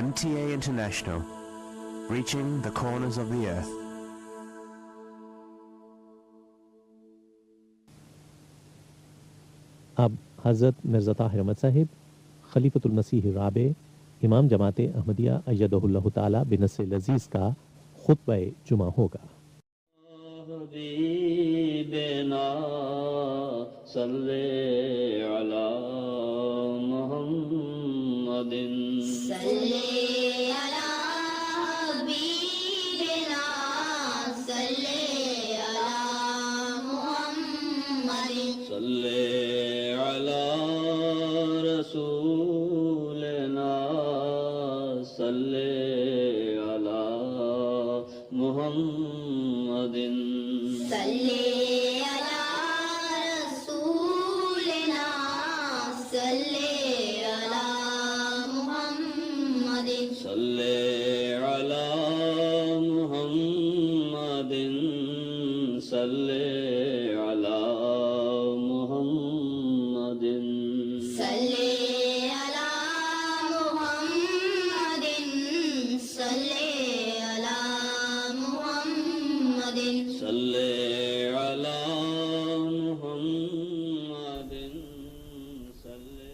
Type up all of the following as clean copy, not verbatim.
MTA International, reaching the corners of the earth. اب حضرت مرزا طاہر احمد صاحب خلیفۃ المسیح الرابع امام جماعت احمدیہ ایدہ اللہ تعالی بنصر العزیز کا خطبہ جمعہ ہوگا۔ حبیبنا صلی علی محمد صلی علی حبیبنا صلی علی محمد صلی علی رسولنا صلی علی محمد صلی علی رسولنا صلی علی محمد صلی علی محمد صلی علی محمد صلی علی محمد صلی علی محمد صلی علی محمد صلی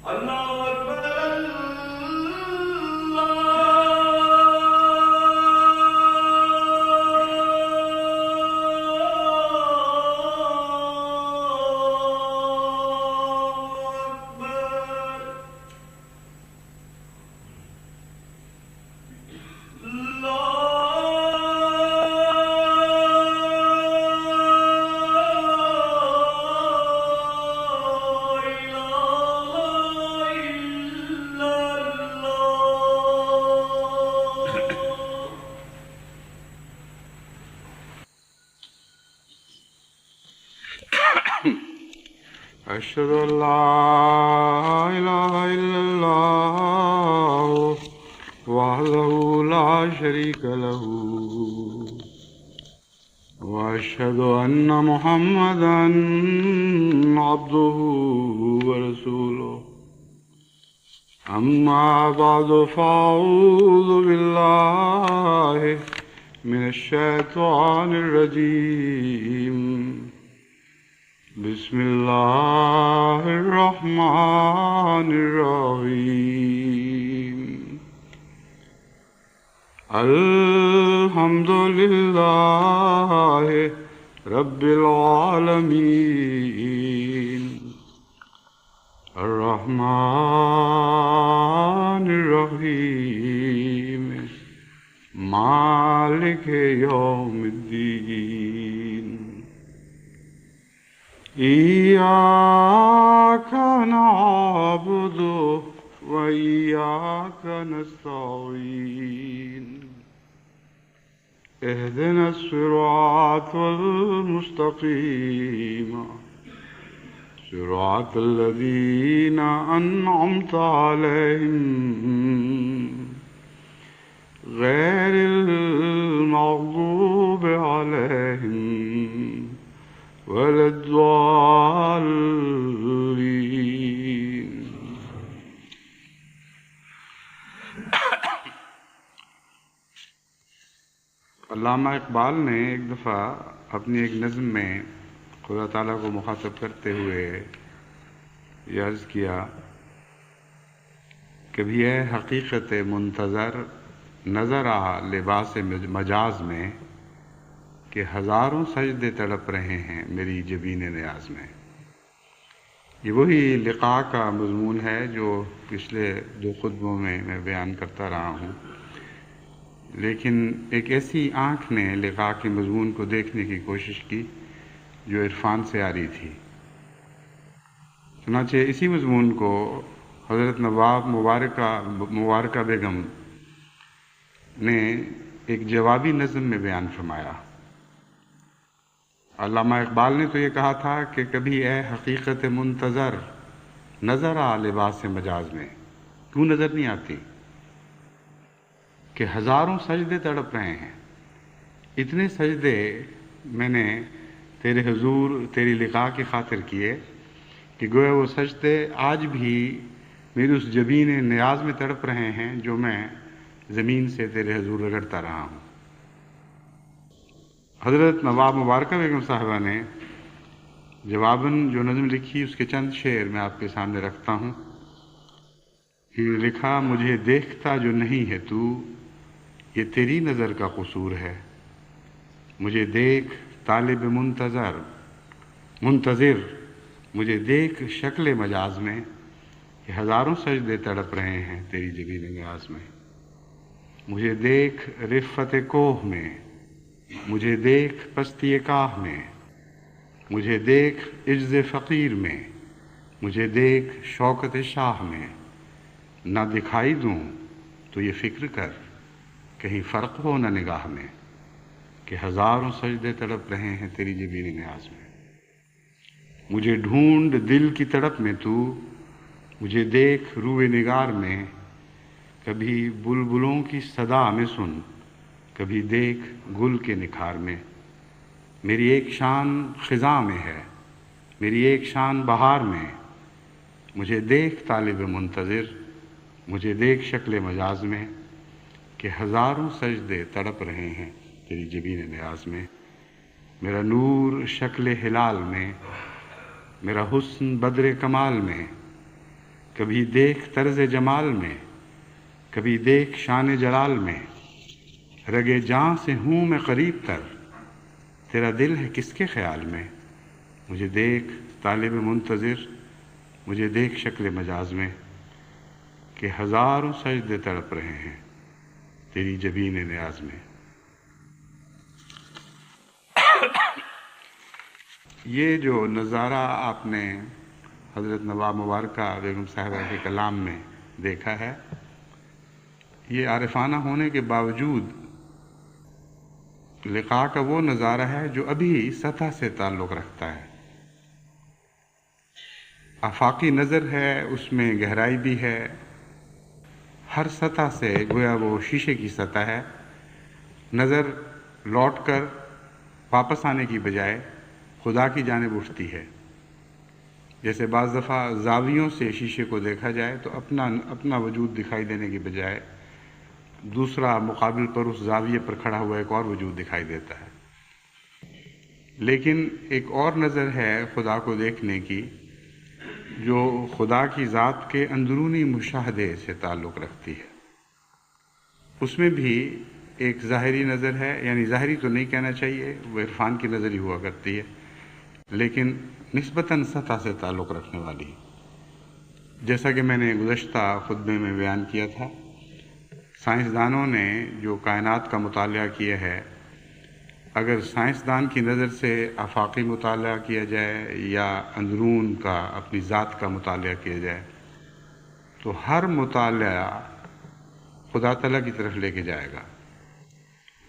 اللہ اکبر أشهد أن لا إله إلا الله وحده لا شريك له وأشهد أن محمدا عبده ورسوله أما بعد فأعوذ بالله من الشيطان الرجيم بسم الله الرحمن الرحيم الحمد لله رب العالمين الرحمن الرحيم مالك يوم الدين إياك نعبد وإياك نستعين اهدنا الصراط المستقيم صراط الذين أنعمت عليهم غير المغضوب عليهم ولا الضالين. علامہ اقبال نے ایک دفعہ اپنی ایک نظم میں خدا تعالیٰ کو مخاطب کرتے ہوئے یہ عرض کیا، کبھی اے حقیقت منتظر نظر آ لباس مجاز میں کہ ہزاروں سجدے تڑپ رہے ہیں میری جبین نیاز میں. یہ وہی لقاء کا مضمون ہے جو پچھلے 2 خطبوں میں بیان کرتا رہا ہوں، لیکن ایک ایسی آنکھ نے لقاء کے مضمون کو دیکھنے کی کوشش کی جو عرفان سے آ رہی تھی. چنانچہ اسی مضمون کو حضرت نواب مبارکہ بیگم نے ایک جوابی نظم میں بیان فرمایا. علامہ اقبال نے تو یہ کہا تھا کہ کبھی اے حقیقت منتظر نظر آ لباس مجاز میں، کیوں نظر نہیں آتی کہ ہزاروں سجدے تڑپ رہے ہیں. اتنے سجدے میں نے تیرے حضور تیری لقاء کی خاطر کیے کہ گویا وہ سجدے آج بھی میری اس جبین نیاز میں تڑپ رہے ہیں جو میں زمین سے تیرے حضور رگڑتا رہا ہوں. حضرت نواب مبارکہ بیگم صاحبہ نے جواباً جو نظم لکھی اس کے چند شعر میں آپ کے سامنے رکھتا ہوں. لکھا، مجھے دیکھتا جو نہیں ہے تو یہ تیری نظر کا قصور ہے، مجھے دیکھ طالب منتظر مجھے دیکھ شکل مجاز میں کہ ہزاروں سجدے تڑپ رہے ہیں تیری جبین نیاز میں. مجھے دیکھ رفت کوہ میں، مجھے دیکھ پستی کاہ میں، مجھے دیکھ عجز فقیر میں، مجھے دیکھ شوکت شاہ میں. نہ دکھائی دوں تو یہ فکر کر کہیں فرق ہو نہ نگاہ میں کہ ہزاروں سجدے تڑپ رہے ہیں تیری جبین نیاز میں. مجھے ڈھونڈ دل کی تڑپ میں تو، مجھے دیکھ روئے نگار میں، کبھی بلبلوں کی صدا میں سن، کبھی دیکھ گل کے نکھار میں. میری ایک شان خزاں میں ہے، میری ایک شان بہار میں. مجھے دیکھ طالب منتظر مجھے دیکھ شکل مجاز میں کہ ہزاروں سجدے تڑپ رہے ہیں تیری جبین نیاز میں. میرا نور شکل ہلال میں، میرا حسن بدر کمال میں. کبھی دیکھ طرز جمال میں، کبھی دیکھ شان جلال میں. رگے جاں سے ہوں میں قریب تر، تیرا دل ہے کس کے خیال میں. مجھے دیکھ طالب منتظر مجھے دیکھ شکل مجاز میں کہ ہزاروں سجدے تڑپ رہے ہیں تیری جبین نیاز میں. یہ جو نظارہ آپ نے حضرت نواب مبارکہ بیگم صاحبہ کے کلام میں دیکھا ہے، یہ عارفانہ ہونے کے باوجود لقاء کا وہ نظارہ ہے جو ابھی سطح سے تعلق رکھتا ہے. آفاقی نظر ہے، اس میں گہرائی بھی ہے، ہر سطح سے گویا وہ شیشے کی سطح ہے، نظر لوٹ کر واپس آنے کی بجائے خدا کی جانب اٹھتی ہے۔ جیسے بعض دفعہ زاویوں سے شیشے کو دیکھا جائے تو اپنا وجود دکھائی دینے کی بجائے دوسرا مقابل پر اس زاویے پر کھڑا ہوا ایک اور وجود دکھائی دیتا ہے۔ لیکن ایک اور نظر ہے خدا کو دیکھنے کی جو خدا کی ذات کے اندرونی مشاہدے سے تعلق رکھتی ہے۔ اس میں بھی ایک ظاہری نظر ہے، یعنی ظاہری تو نہیں کہنا چاہیے، وہ عرفان کی نظر ہی ہوا کرتی ہے، لیکن نسبتاً سطح سے تعلق رکھنے والی۔ جیسا کہ میں نے گزشتہ خطبے میں بیان کیا تھا، سائنسدانوں نے جو کائنات کا مطالعہ کیا ہے، اگر سائنسدان کی نظر سے آفاقی مطالعہ کیا جائے یا اندرون کا اپنی ذات کا مطالعہ کیا جائے تو ہر مطالعہ خدا تعالیٰ کی طرف لے کے جائے گا،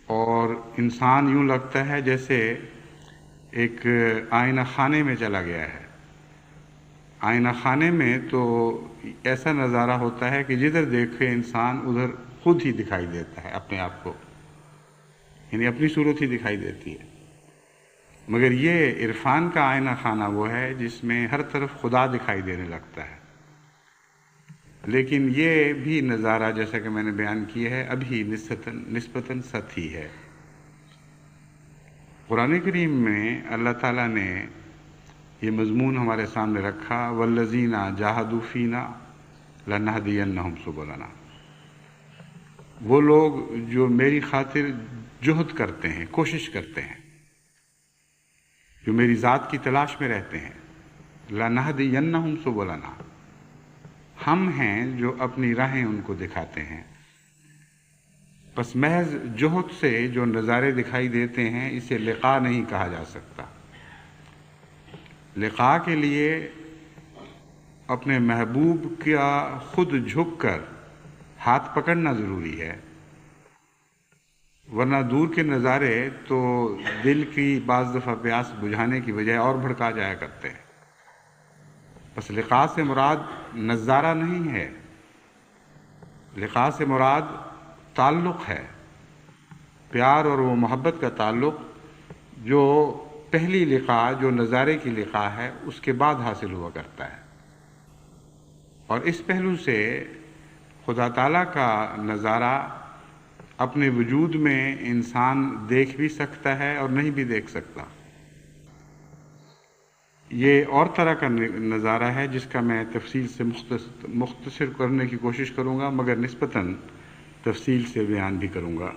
اور انسان یوں لگتا ہے جیسے ایک آئینہ خانے میں چلا گیا ہے۔ آئینہ خانے میں تو ایسا نظارہ ہوتا ہے کہ جدھر دیکھے انسان ادھر خود ہی دکھائی دیتا ہے اپنے آپ کو، یعنی اپنی صورت ہی دکھائی دیتی ہے۔ مگر یہ عرفان کا آئینہ خانہ وہ ہے جس میں ہر طرف خدا دکھائی دینے لگتا ہے۔ لیکن یہ بھی نظارہ جیسا کہ میں نے بیان کیا ہے ابھی نسبتاً سطحی ہے۔ قرآن کریم میں اللہ تعالیٰ نے یہ مضمون ہمارے سامنے رکھا، والذین جاہدوا فینا لنہدینہم سبلنا۔ وہ لوگ جو میری خاطر جہد کرتے ہیں، کوشش کرتے ہیں، جو میری ذات کی تلاش میں رہتے ہیں، لنہدینہم سبلنا، ہم ہیں جو اپنی راہیں ان کو دکھاتے ہیں۔ بس محض جہد سے جو نظارے دکھائی دیتے ہیں اسے لقاء نہیں کہا جا سکتا۔ لقاء کے لیے اپنے محبوب کا خود جھک کر ہاتھ پکڑنا ضروری ہے، ورنہ دور کے نظارے تو دل کی بعض دفعہ پیاس بجھانے کی بجائے اور بھڑکا جایا کرتے ہیں۔ بس لقاء سے مراد نظارہ نہیں ہے، لقاء سے مراد تعلق ہے، پیار اور وہ محبت کا تعلق جو پہلی لقاء جو نظارے کی لقاء ہے اس کے بعد حاصل ہوا کرتا ہے۔ اور اس پہلو سے خدا تعالیٰ کا نظارہ اپنے وجود میں انسان دیکھ بھی سکتا ہے اور نہیں بھی دیکھ سکتا۔ یہ اور طرح کا نظارہ ہے جس کا میں تفصیل سے مختصر کرنے کی کوشش کروں گا، مگر نسبتاً تفصیل سے بیان بھی کروں گا۔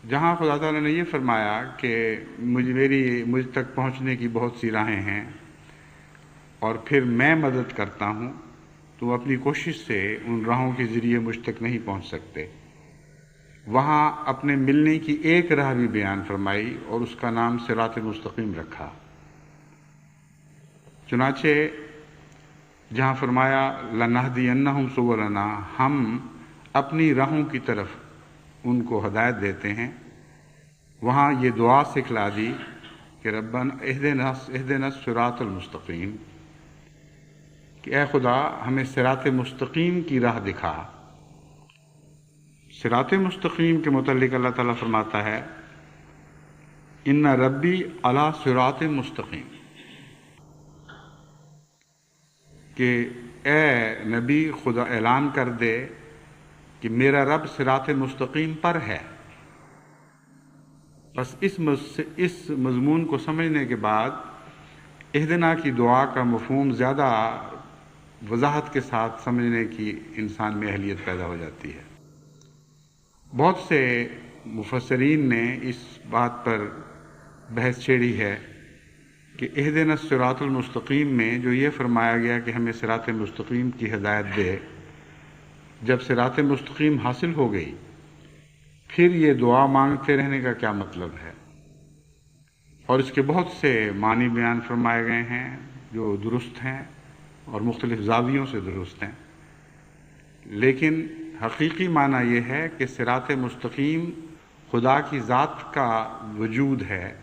جہاں خدا تعالیٰ نے یہ فرمایا کہ مجھ تک پہنچنے کی بہت سی راہیں ہیں اور پھر میں مدد کرتا ہوں، تو اپنی کوشش سے ان راہوں کے ذریعے مجھ تک نہیں پہنچ سکتے۔ وہاں اپنے ملنے کی ایک راہ بھی بیان فرمائی اور اس کا نام صراط مستقیم رکھا۔ چنانچہ جہاں فرمایا لنہدینہم سبلنا، ہم اپنی راہوں کی طرف ان کو ہدایت دیتے ہیں، وہاں یہ دعا سکھلا دی کہ ربنا اہدنا الصراط المستقیم، کہ اے خدا ہمیں صراط مستقیم کی راہ دکھا۔ صراط مستقیم کے متعلق اللہ تعالیٰ فرماتا ہے ان ربی علی صراط مستقیم، کہ اے نبی خدا اعلان کر دے کہ میرا رب صراط مستقیم پر ہے۔ بس اس مضمون کو سمجھنے کے بعد اہدنا کی دعا کا مفہوم زیادہ وضاحت کے ساتھ سمجھنے کی انسان میں اہلیت پیدا ہو جاتی ہے۔ بہت سے مفسرین نے اس بات پر بحث چھیڑی ہے کہ اہدنا الصراط المستقیم میں جو یہ فرمایا گیا کہ ہمیں صراط مستقیم کی ہدایت دے، جب صراط مستقیم حاصل ہو گئی پھر یہ دعا مانگتے رہنے کا کیا مطلب ہے؟ اور اس کے بہت سے معنی بیان فرمائے گئے ہیں جو درست ہیں اور مختلف زاویوں سے درست ہیں، لیکن حقیقی معنی یہ ہے کہ صراط مستقیم خدا کی ذات کا وجود ہے،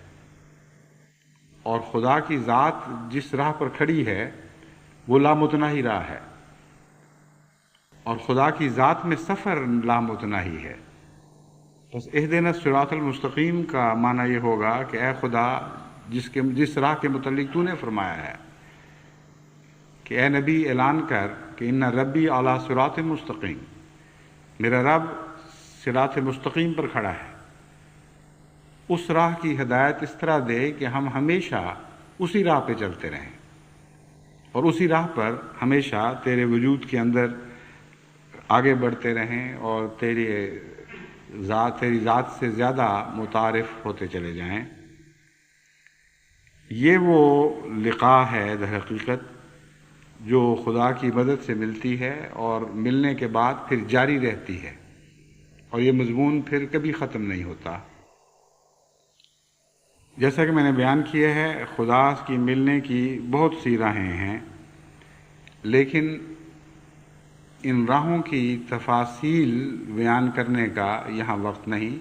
اور خدا کی ذات جس راہ پر کھڑی ہے وہ لامتناہی راہ ہے، اور خدا کی ذات میں سفر لامتناہی ہے۔ بس اہدنا الصراط المستقیم کا معنی یہ ہوگا کہ اے خدا جس راہ کے متعلق تو نے فرمایا ہے کہ اے نبی اعلان کر کہ ان ربی علی صراط مستقیم، میرا رب صراط مستقیم پر کھڑا ہے، اس راہ کی ہدایت اس طرح دے کہ ہم ہمیشہ اسی راہ پہ چلتے رہیں اور اسی راہ پر ہمیشہ تیرے وجود کے اندر آگے بڑھتے رہیں اور تیری ذات سے زیادہ متعارف ہوتے چلے جائیں۔ یہ وہ لقاء ہے در حقیقت جو خدا کی مدد سے ملتی ہے اور ملنے کے بعد پھر جاری رہتی ہے، اور یہ مضمون پھر کبھی ختم نہیں ہوتا۔ جیسا کہ میں نے بیان کیا ہے، خدا کی ملنے کی بہت سی راہیں ہیں، لیکن ان راہوں کی تفاصیل بیان کرنے کا یہاں وقت نہیں۔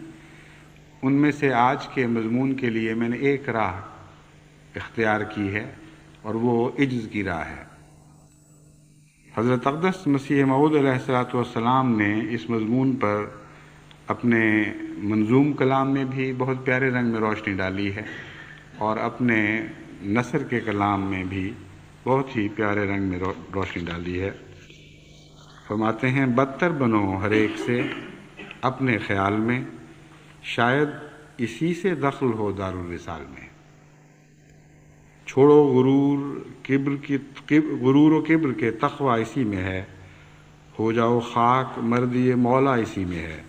ان میں سے آج کے مضمون کے لیے میں نے ایک راہ اختیار کی ہے، اور وہ عجز کی راہ ہے۔ حضرت اقدس مسیح موعود علیہ السلام نے اس مضمون پر اپنے منظوم کلام میں بھی بہت پیارے رنگ میں روشنی ڈالی ہے، اور اپنے نثر کے کلام میں بھی بہت ہی پیارے رنگ میں روشنی ڈالی ہے۔ فرماتے ہیں بدتر بنو ہر ایک سے اپنے خیال میں، شاید اسی سے دخل ہو دارالوصال میں۔ چھوڑو غرور و کبر کے تقوی اسی میں ہے، ہو جاؤ خاک مردی مولا اسی میں ہے۔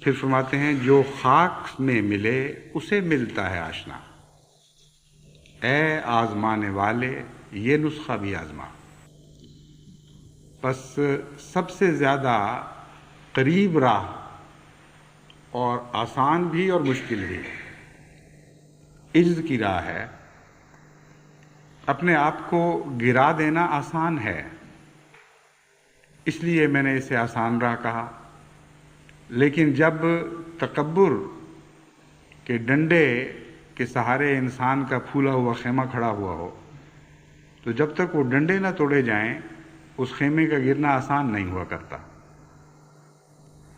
پھر فرماتے ہیں جو خاک میں ملے اسے ملتا ہے آشنا، اے آزمانے والے یہ نسخہ بھی آزما۔ بس سب سے زیادہ قریب راہ اور آسان بھی اور مشکل بھی عجز کی راہ ہے۔ اپنے آپ کو گرا دینا آسان ہے، اس لیے میں نے اسے آسان راہ کہا، لیکن جب تکبر کے ڈنڈے کے سہارے انسان کا پھولا ہوا خیمہ کھڑا ہوا ہو، تو جب تک وہ ڈنڈے نہ توڑے جائیں اس خیمے کا گرنا آسان نہیں ہوا کرتا۔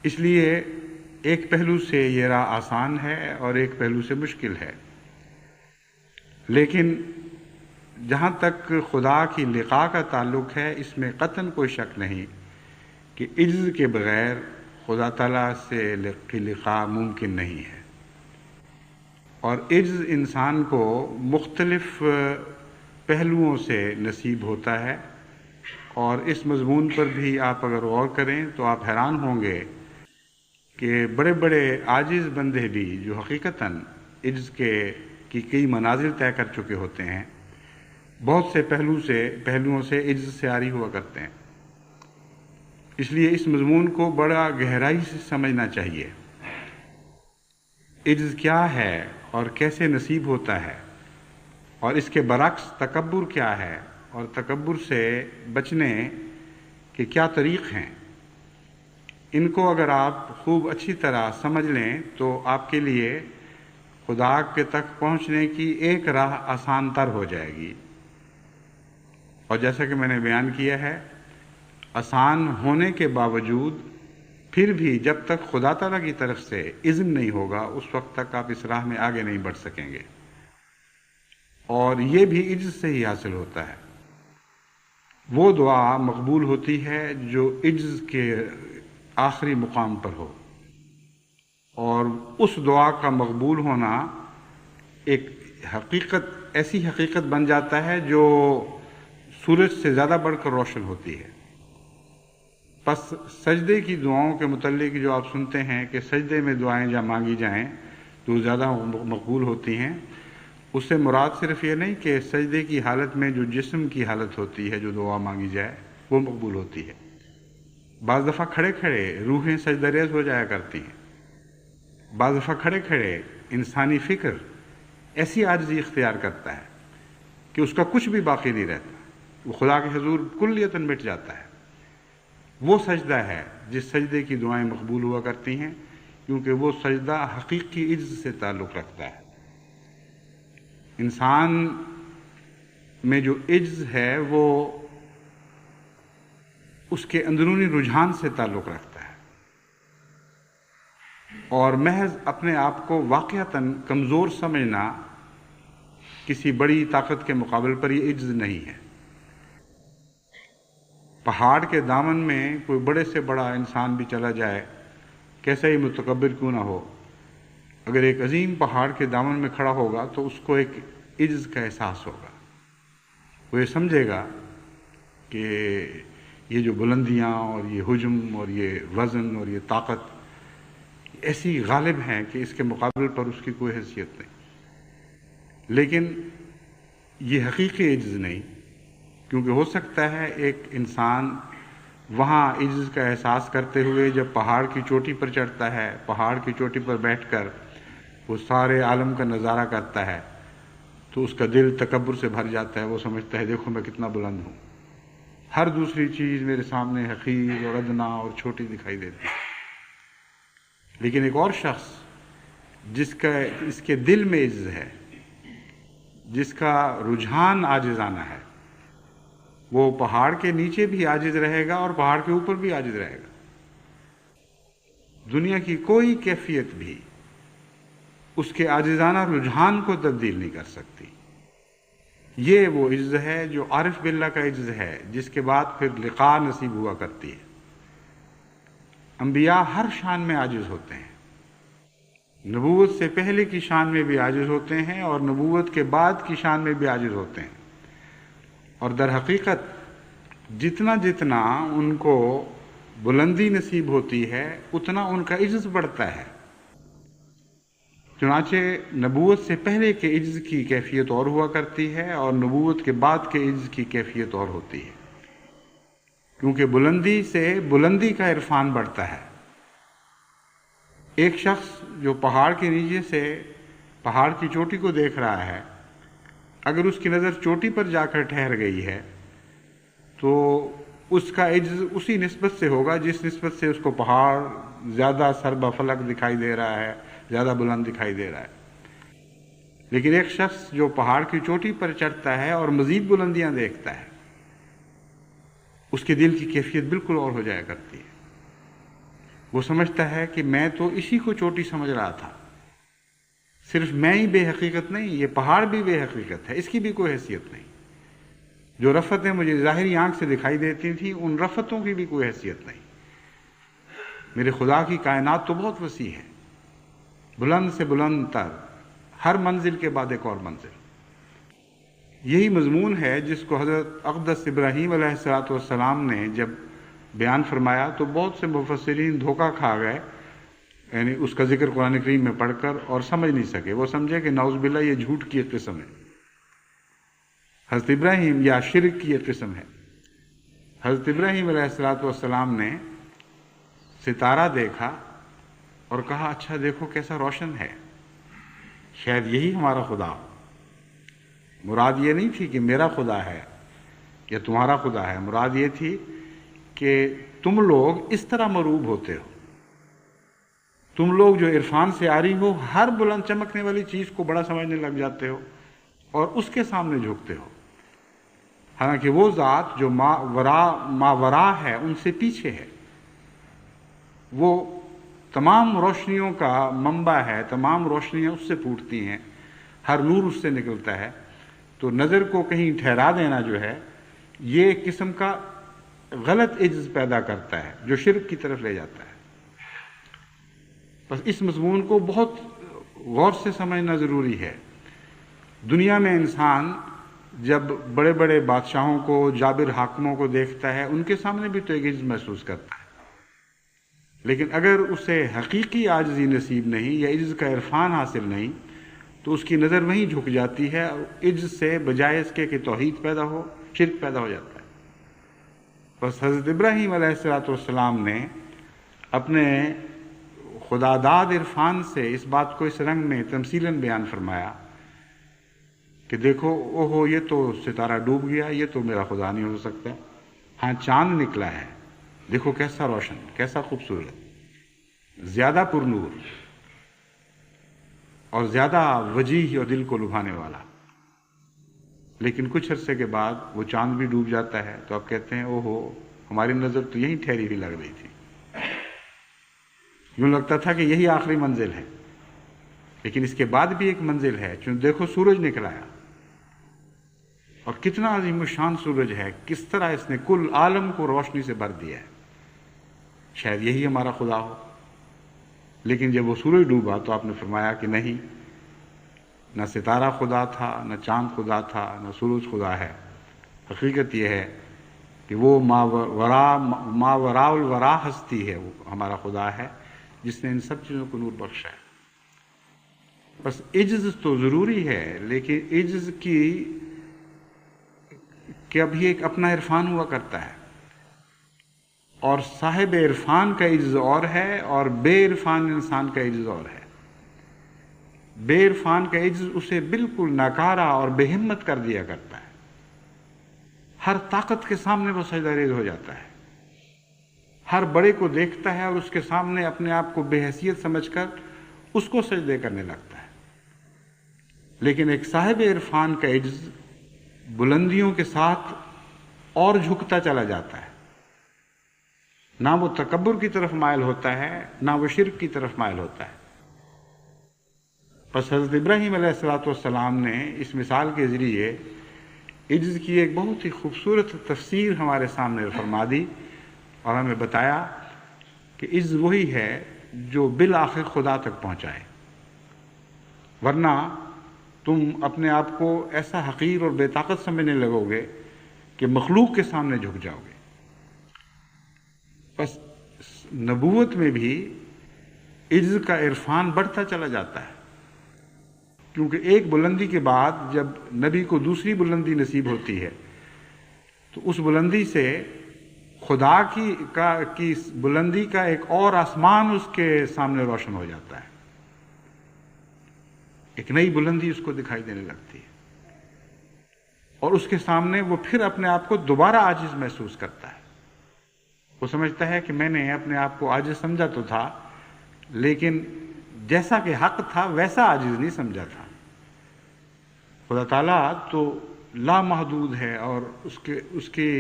اس لیے ایک پہلو سے یہ راہ آسان ہے اور ایک پہلو سے مشکل ہے، لیکن جہاں تک خدا کی لقاء کا تعلق ہے اس میں قطعاً کوئی شک نہیں کہ عجز کے بغیر خدا تعالیٰ سے لقاء ممکن نہیں ہے۔ اور عجز انسان کو مختلف پہلوؤں سے نصیب ہوتا ہے، اور اس مضمون پر بھی آپ اگر غور کریں تو آپ حیران ہوں گے کہ بڑے بڑے عاجز بندے بھی جو حقیقتاً عجز کی کئی منازل طے کر چکے ہوتے ہیں، بہت سے پہلوؤں سے عجز سے عاری ہوا کرتے ہیں۔ اس لیے اس مضمون کو بڑا گہرائی سے سمجھنا چاہیے۔ عجز کیا ہے اور کیسے نصیب ہوتا ہے، اور اس کے برعکس تکبر کیا ہے اور تکبر سے بچنے کے کیا طریق ہیں۔ ان کو اگر آپ خوب اچھی طرح سمجھ لیں تو آپ کے لیے خدا کے تک پہنچنے کی ایک راہ آسان تر ہو جائے گی۔ اور جیسا کہ میں نے بیان کیا ہے، آسان ہونے کے باوجود پھر بھی جب تک خدا تعالیٰ کی طرف سے اذن نہیں ہوگا اس وقت تک آپ اس راہ میں آگے نہیں بڑھ سکیں گے، اور یہ بھی عجز سے ہی حاصل ہوتا ہے۔ وہ دعا مقبول ہوتی ہے جو عجز کے آخری مقام پر ہو، اور اس دعا کا مقبول ہونا ایک ایسی حقیقت بن جاتا ہے جو سورج سے زیادہ بڑھ کر روشن ہوتی ہے۔ پس سجدے کی دعاؤں کے متعلق جو آپ سنتے ہیں کہ سجدے میں دعائیں جہاں مانگی جائیں تو زیادہ مقبول ہوتی ہیں، اس سے مراد صرف یہ نہیں کہ سجدے کی حالت میں جو جسم کی حالت ہوتی ہے جو دعا مانگی جائے وہ مقبول ہوتی ہے۔ بعض دفعہ کھڑے کھڑے روحیں سجدہ ریز ہو جایا کرتی ہیں، بعض دفعہ کھڑے کھڑے انسانی فکر ایسی عاجزی اختیار کرتا ہے کہ اس کا کچھ بھی باقی نہیں رہتا، وہ خدا کے حضور کلیتاً مٹ جاتا ہے۔ وہ سجدہ ہے جس سجدے کی دعائیں مقبول ہوا کرتی ہیں، کیونکہ وہ سجدہ حقیقی عجز سے تعلق رکھتا ہے۔ انسان میں جو عجز ہے وہ اس کے اندرونی رجحان سے تعلق رکھتا ہے، اور محض اپنے آپ کو واقعتاً کمزور سمجھنا کسی بڑی طاقت کے مقابل پر یہ عجز نہیں ہے۔ پہاڑ کے دامن میں کوئی بڑے سے بڑا انسان بھی چلا جائے، کیسا ہی متکبر کیوں نہ ہو، اگر ایک عظیم پہاڑ کے دامن میں کھڑا ہوگا تو اس کو ایک عجز کا احساس ہوگا۔ وہ یہ سمجھے گا کہ یہ جو بلندیاں اور یہ حجم اور یہ وزن اور یہ طاقت ایسی غالب ہیں کہ اس کے مقابل پر اس کی کوئی حیثیت نہیں۔ لیکن یہ حقیقی عجز نہیں، کیونکہ ہو سکتا ہے ایک انسان وہاں عجز کا احساس کرتے ہوئے جب پہاڑ کی چوٹی پر چڑھتا ہے، پہاڑ کی چوٹی پر بیٹھ کر وہ سارے عالم کا نظارہ کرتا ہے تو اس کا دل تکبر سے بھر جاتا ہے، وہ سمجھتا ہے دیکھو میں کتنا بلند ہوں، ہر دوسری چیز میرے سامنے حقیر اور ادنا اور چھوٹی دکھائی دیتی ہے۔ لیکن ایک اور شخص جس کا اس کے دل میں عجز ہے، جس کا رجحان عاجزانہ ہے، وہ پہاڑ کے نیچے بھی عاجز رہے گا اور پہاڑ کے اوپر بھی عاجز رہے گا۔ دنیا کی کوئی کیفیت بھی اس کے عاجزانہ رجحان کو تبدیل نہیں کر سکتی۔ یہ وہ عجز ہے جو عارف باللہ کا عجز ہے، جس کے بعد پھر لقاء نصیب ہوا کرتی ہے۔ انبیاء ہر شان میں عاجز ہوتے ہیں، نبوت سے پہلے کی شان میں بھی عاجز ہوتے ہیں اور نبوت کے بعد کی شان میں بھی عاجز ہوتے ہیں، اور در حقیقت جتنا جتنا ان کو بلندی نصیب ہوتی ہے اتنا ان کا عجز بڑھتا ہے۔ چنانچہ نبوت سے پہلے کے عجز کی کیفیت اور ہوا کرتی ہے اور نبوت کے بعد کے عجز کی کیفیت اور ہوتی ہے، کیونکہ بلندی سے بلندی کا عرفان بڑھتا ہے۔ ایک شخص جو پہاڑ کے نیچے سے پہاڑ کی چوٹی کو دیکھ رہا ہے، اگر اس کی نظر چوٹی پر جا کر ٹھہر گئی ہے تو اس کا عجز اسی نسبت سے ہوگا جس نسبت سے اس کو پہاڑ زیادہ سربا فلک دکھائی دے رہا ہے، زیادہ بلند دکھائی دے رہا ہے۔ لیکن ایک شخص جو پہاڑ کی چوٹی پر چڑھتا ہے اور مزید بلندیاں دیکھتا ہے، اس کے دل کی کیفیت بالکل اور ہو جایا کرتی ہے۔ وہ سمجھتا ہے کہ میں تو اسی کو چوٹی سمجھ رہا تھا، صرف میں ہی بے حقیقت نہیں، یہ پہاڑ بھی بے حقیقت ہے، اس کی بھی کوئی حیثیت نہیں۔ جو رفتیں مجھے ظاہری آنکھ سے دکھائی دیتی تھیں ان رفتوں کی بھی کوئی حیثیت نہیں۔ میرے خدا کی کائنات تو بہت وسیع ہے، بلند سے بلند تر، ہر منزل کے بعد ایک اور منزل۔ یہی مضمون ہے جس کو حضرت اقدس ابراہیم علیہ السلام نے جب بیان فرمایا تو بہت سے مفسرین دھوکہ کھا گئے، یعنی اس کا ذکر قرآن کریم میں پڑھ کر، اور سمجھ نہیں سکے۔ وہ سمجھے کہ نعوذ باللہ یہ جھوٹ کی ایک قسم ہے، حضرت ابراہیم یا شرک کی ایک قسم ہے۔ حضرت ابراہیم علیہ السلام نے ستارہ دیکھا اور کہا اچھا دیکھو کیسا روشن ہے، شاید یہی ہمارا خدا ہو۔ مراد یہ نہیں تھی کہ میرا خدا ہے یا تمہارا خدا ہے، مراد یہ تھی کہ تم لوگ اس طرح مروب ہوتے ہو، تم لوگ جو عرفان سے آری ہو، ہر بلند چمکنے والی چیز کو بڑا سمجھنے لگ جاتے ہو اور اس کے سامنے جھکتے ہو، حالانکہ وہ ذات جو ماورا ہے ان سے پیچھے ہے، وہ تمام روشنیوں کا منبع ہے، تمام روشنیاں اس سے پھوٹتی ہیں، ہر نور اس سے نکلتا ہے۔ تو نظر کو کہیں ٹھہرا دینا جو ہے یہ ایک قسم کا غلط عجز پیدا کرتا ہے جو شرک کی طرف لے جاتا ہے۔ بس اس مضمون کو بہت غور سے سمجھنا ضروری ہے۔ دنیا میں انسان جب بڑے بڑے بادشاہوں کو، جابر حاکموں کو دیکھتا ہے ان کے سامنے بھی تو ایک عجز محسوس کرتا ہے، لیکن اگر اسے حقیقی عاجزی نصیب نہیں یا عجز کا عرفان حاصل نہیں تو اس کی نظر وہیں جھک جاتی ہے، اور عجز سے بجائے اس کے کہ توحید پیدا ہو، شرک پیدا ہو جاتا ہے۔ بس حضرت ابراہیم علیہ السلام نے اپنے خدا داد عرفان سے اس بات کو اس رنگ میں تمثیلاً بیان فرمایا کہ دیکھو اوہو یہ تو ستارہ ڈوب گیا، یہ تو میرا خدا نہیں ہو سکتا، ہاں چاند نکلا ہے، دیکھو کیسا روشن، کیسا خوبصورت، زیادہ پر نور اور زیادہ وجیح اور دل کو لبھانے والا۔ لیکن کچھ عرصے کے بعد وہ چاند بھی ڈوب جاتا ہے تو آپ کہتے ہیں اوہو ہماری نظر تو یہیں ٹھہری ہوئی لگ رہی تھی، یوں لگتا تھا کہ یہی آخری منزل ہے، لیکن اس کے بعد بھی ایک منزل ہے، چون دیکھو سورج نکل آیا، اور کتنا عظیم الشان سورج ہے، کس طرح اس نے کل عالم کو روشنی سے بھر دیا ہے، شاید یہی ہمارا خدا ہو۔ لیکن جب وہ سورج ڈوبا تو آپ نے فرمایا کہ نہیں، نہ ستارہ خدا تھا، نہ چاند خدا تھا، نہ سورج خدا ہے، حقیقت یہ ہے کہ وہ ما وراء الورا ہستی ہے، وہ ہمارا خدا ہے جس نے ان سب چیزوں کو نور بخشا ہے۔ بس عجز تو ضروری ہے، لیکن عجز کی ابھی ایک اپنا عرفان ہوا کرتا ہے، اور صاحب عرفان کا عجز اور ہے اور بے عرفان انسان کا عجز اور ہے۔ بے عرفان کا عجز اسے بالکل ناکارہ اور بے ہمت کر دیا کرتا ہے، ہر طاقت کے سامنے وہ سجدہ ریز ہو جاتا ہے، ہر بڑے کو دیکھتا ہے اور اس کے سامنے اپنے آپ کو بے حیثیت سمجھ کر اس کو سجدے کرنے لگتا ہے۔ لیکن ایک صاحب عرفان کا عجز بلندیوں کے ساتھ اور جھکتا چلا جاتا ہے، نہ وہ تکبر کی طرف مائل ہوتا ہے، نہ وہ شرک کی طرف مائل ہوتا ہے۔ پس حضرت ابراہیم علیہ السلام نے اس مثال کے ذریعے عجز کی ایک بہت ہی خوبصورت تفسیر ہمارے سامنے فرما دی، اور ہمیں بتایا کہ عجز وہی ہے جو بالآخر خدا تک پہنچائے، ورنہ تم اپنے آپ کو ایسا حقیر اور بے طاقت سمجھنے لگو گے کہ مخلوق کے سامنے جھک جاؤ گے۔ بس نبوت میں بھی عجز کا عرفان بڑھتا چلا جاتا ہے، کیونکہ ایک بلندی کے بعد جب نبی کو دوسری بلندی نصیب ہوتی ہے تو اس بلندی سے خدا کی بلندی کا ایک اور آسمان اس کے سامنے روشن ہو جاتا ہے، ایک نئی بلندی اس کو دکھائی دینے لگتی ہے، اور اس کے سامنے وہ پھر اپنے آپ کو دوبارہ عاجز محسوس کرتا ہے۔ وہ سمجھتا ہے کہ میں نے اپنے آپ کو عاجز سمجھا تو تھا، لیکن جیسا کہ حق تھا ویسا عاجز نہیں سمجھا تھا۔ خدا تعالیٰ تو لامحدود ہے اور اس کی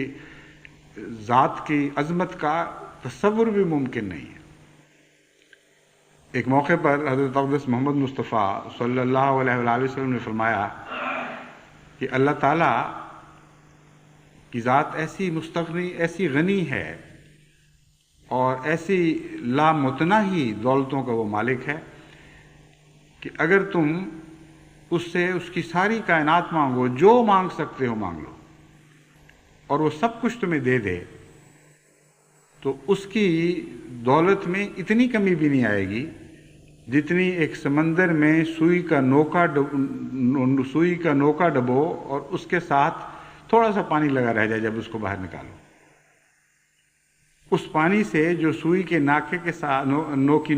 ذات کی عظمت کا تصور بھی ممکن نہیں ہے۔ ایک موقع پر حضرت اقدس محمد مصطفیٰ صلی اللہ علیہ وآلہ وسلم نے فرمایا کہ اللہ تعالیٰ کی ذات ایسی مستغنی، ایسی غنی ہے اور ایسی لامتناہی دولتوں کا وہ مالک ہے کہ اگر تم اس سے اس کی ساری کائنات مانگو، جو مانگ سکتے ہو مانگ لو، اور وہ سب کچھ تمہیں دے دے، تو اس کی دولت میں اتنی کمی بھی نہیں آئے گی جتنی ایک سمندر میں سوئی کا نوکا ڈبو اور اس کے ساتھ تھوڑا سا پانی لگا رہ جائے جب اس کو باہر نکالو۔ اس پانی سے جو سوئی کے ناکے کے ساتھ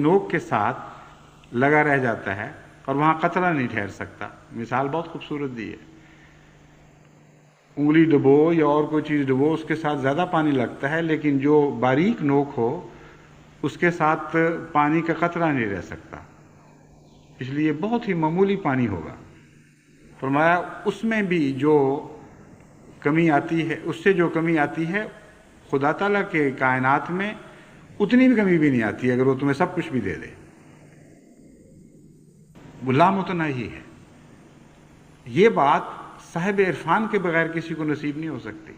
نوک کے ساتھ لگا رہ جاتا ہے اور وہاں قطرہ نہیں ٹھہر سکتا۔ مثال بہت خوبصورت دی ہے، انگلی ڈبو یا اور کوئی چیز ڈبو، اس کے ساتھ زیادہ پانی لگتا ہے، لیکن جو باریک نوک ہو اس کے ساتھ پانی کا قطرہ نہیں رہ سکتا، اس لیے بہت ہی معمولی پانی ہوگا۔ فرمایا اس میں بھی جو کمی آتی ہے، اس سے جو کمی آتی ہے خدا تعالیٰ کے کائنات میں اتنی بھی کمی بھی نہیں آتی اگر وہ تمہیں سب کچھ بھی دے دے۔ وہ لامتناہی ہے۔ یہ بات صاحب عرفان کے بغیر کسی کو نصیب نہیں ہو سکتی،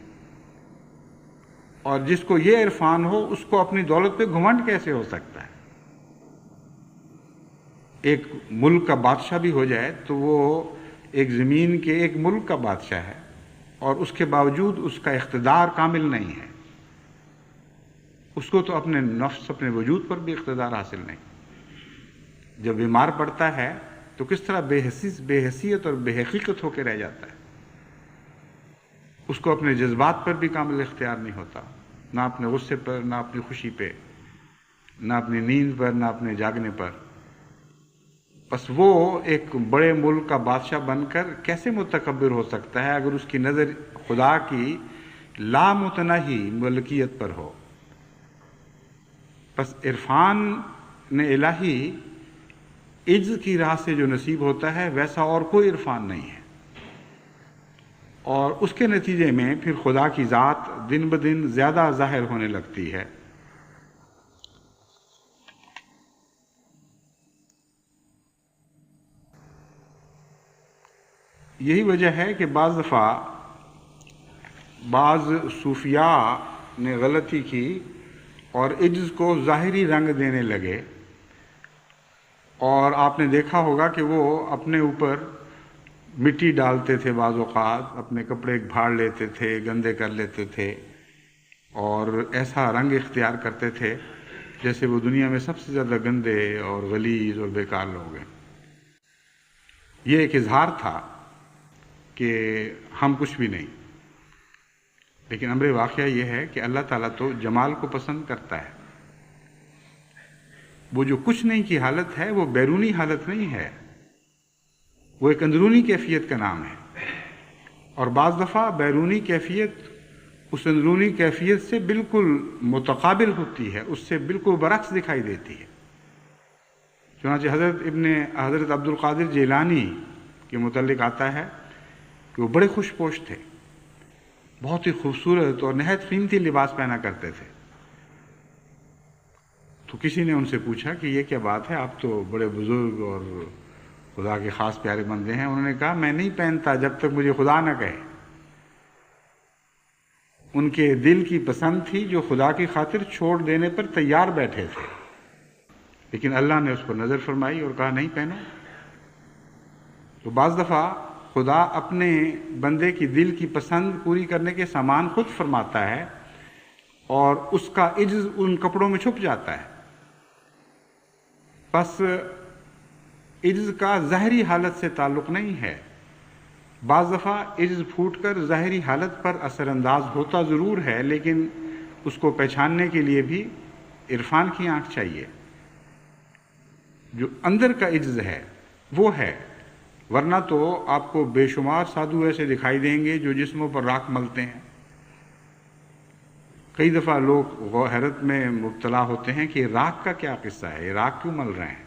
اور جس کو یہ عرفان ہو اس کو اپنی دولت پہ گھمنڈ کیسے ہو سکتا ہے؟ ایک ملک کا بادشاہ بھی ہو جائے تو وہ ایک زمین کے ایک ملک کا بادشاہ ہے، اور اس کے باوجود اس کا اقتدار کامل نہیں ہے، اس کو تو اپنے نفس، اپنے وجود پر بھی اقتدار حاصل نہیں۔ جب بیمار پڑتا ہے تو کس طرح بے حیثیت اور بے حقیقت ہو کے رہ جاتا ہے، اس کو اپنے جذبات پر بھی کامل اختیار نہیں ہوتا، نہ اپنے غصے پر، نہ اپنی خوشی پہ، نہ اپنی نیند پر، نہ اپنے جاگنے پر۔ بس وہ ایک بڑے ملک کا بادشاہ بن کر کیسے متکبر ہو سکتا ہے اگر اس کی نظر خدا کی لامتناہی ملکیت پر ہو؟ بس عرفان نے الہی عجز کی راہ سے جو نصیب ہوتا ہے ویسا اور کوئی عرفان نہیں ہے، اور اس کے نتیجے میں پھر خدا کی ذات دن بدن زیادہ ظاہر ہونے لگتی ہے۔ یہی وجہ ہے کہ بعض دفعہ بعض صوفیاء نے غلطی کی اور عجز کو ظاہری رنگ دینے لگے، اور آپ نے دیکھا ہوگا کہ وہ اپنے اوپر مٹی ڈالتے تھے، بعض اوقات اپنے کپڑے بھاڑ لیتے تھے، گندے کر لیتے تھے، اور ایسا رنگ اختیار کرتے تھے جیسے وہ دنیا میں سب سے زیادہ گندے اور غلیظ اور بیکار لوگ ہیں۔ یہ ایک اظہار تھا کہ ہم کچھ بھی نہیں، لیکن امر واقعہ یہ ہے کہ اللہ تعالیٰ تو جمال کو پسند کرتا ہے۔ وہ جو کچھ نہیں کی حالت ہے وہ بیرونی حالت نہیں ہے، وہ ایک اندرونی کیفیت کا نام ہے، اور بعض دفعہ بیرونی کیفیت اس اندرونی کیفیت سے بالکل متقابل ہوتی ہے، اس سے بالکل برعکس دکھائی دیتی ہے۔ چنانچہ حضرت عبد القادر جیلانی کے متعلق آتا ہے کہ وہ بڑے خوش پوش تھے، بہت ہی خوبصورت اور نہایت قیمتی لباس پہنا کرتے تھے۔ تو کسی نے ان سے پوچھا کہ یہ کیا بات ہے، آپ تو بڑے بزرگ اور خدا کے خاص پیارے بندے ہیں۔ انہوں نے کہا میں نہیں پہنتا جب تک مجھے خدا نہ کہے۔ ان کے دل کی پسند تھی جو خدا کی خاطر چھوڑ دینے پر تیار بیٹھے تھے، لیکن اللہ نے اس پر نظر فرمائی اور کہا نہیں پہنو۔ تو بعض دفعہ خدا اپنے بندے کی دل کی پسند پوری کرنے کے سامان خود فرماتا ہے، اور اس کا عجز ان کپڑوں میں چھپ جاتا ہے۔ بس عجز کا ظاہری حالت سے تعلق نہیں ہے، بعض دفعہ عجز پھوٹ کر ظاہری حالت پر اثر انداز ہوتا ضرور ہے، لیکن اس کو پہچاننے کے لیے بھی عرفان کی آنکھ چاہیے۔ جو اندر کا عجز ہے وہ ہے، ورنہ تو آپ کو بے شمار سادھو ایسے دکھائی دیں گے جو جسموں پر راکھ ملتے ہیں۔ کئی دفعہ لوگ حیرت میں مبتلا ہوتے ہیں کہ راکھ کا کیا قصہ ہے، یہ راکھ کیوں مل رہے ہیں؟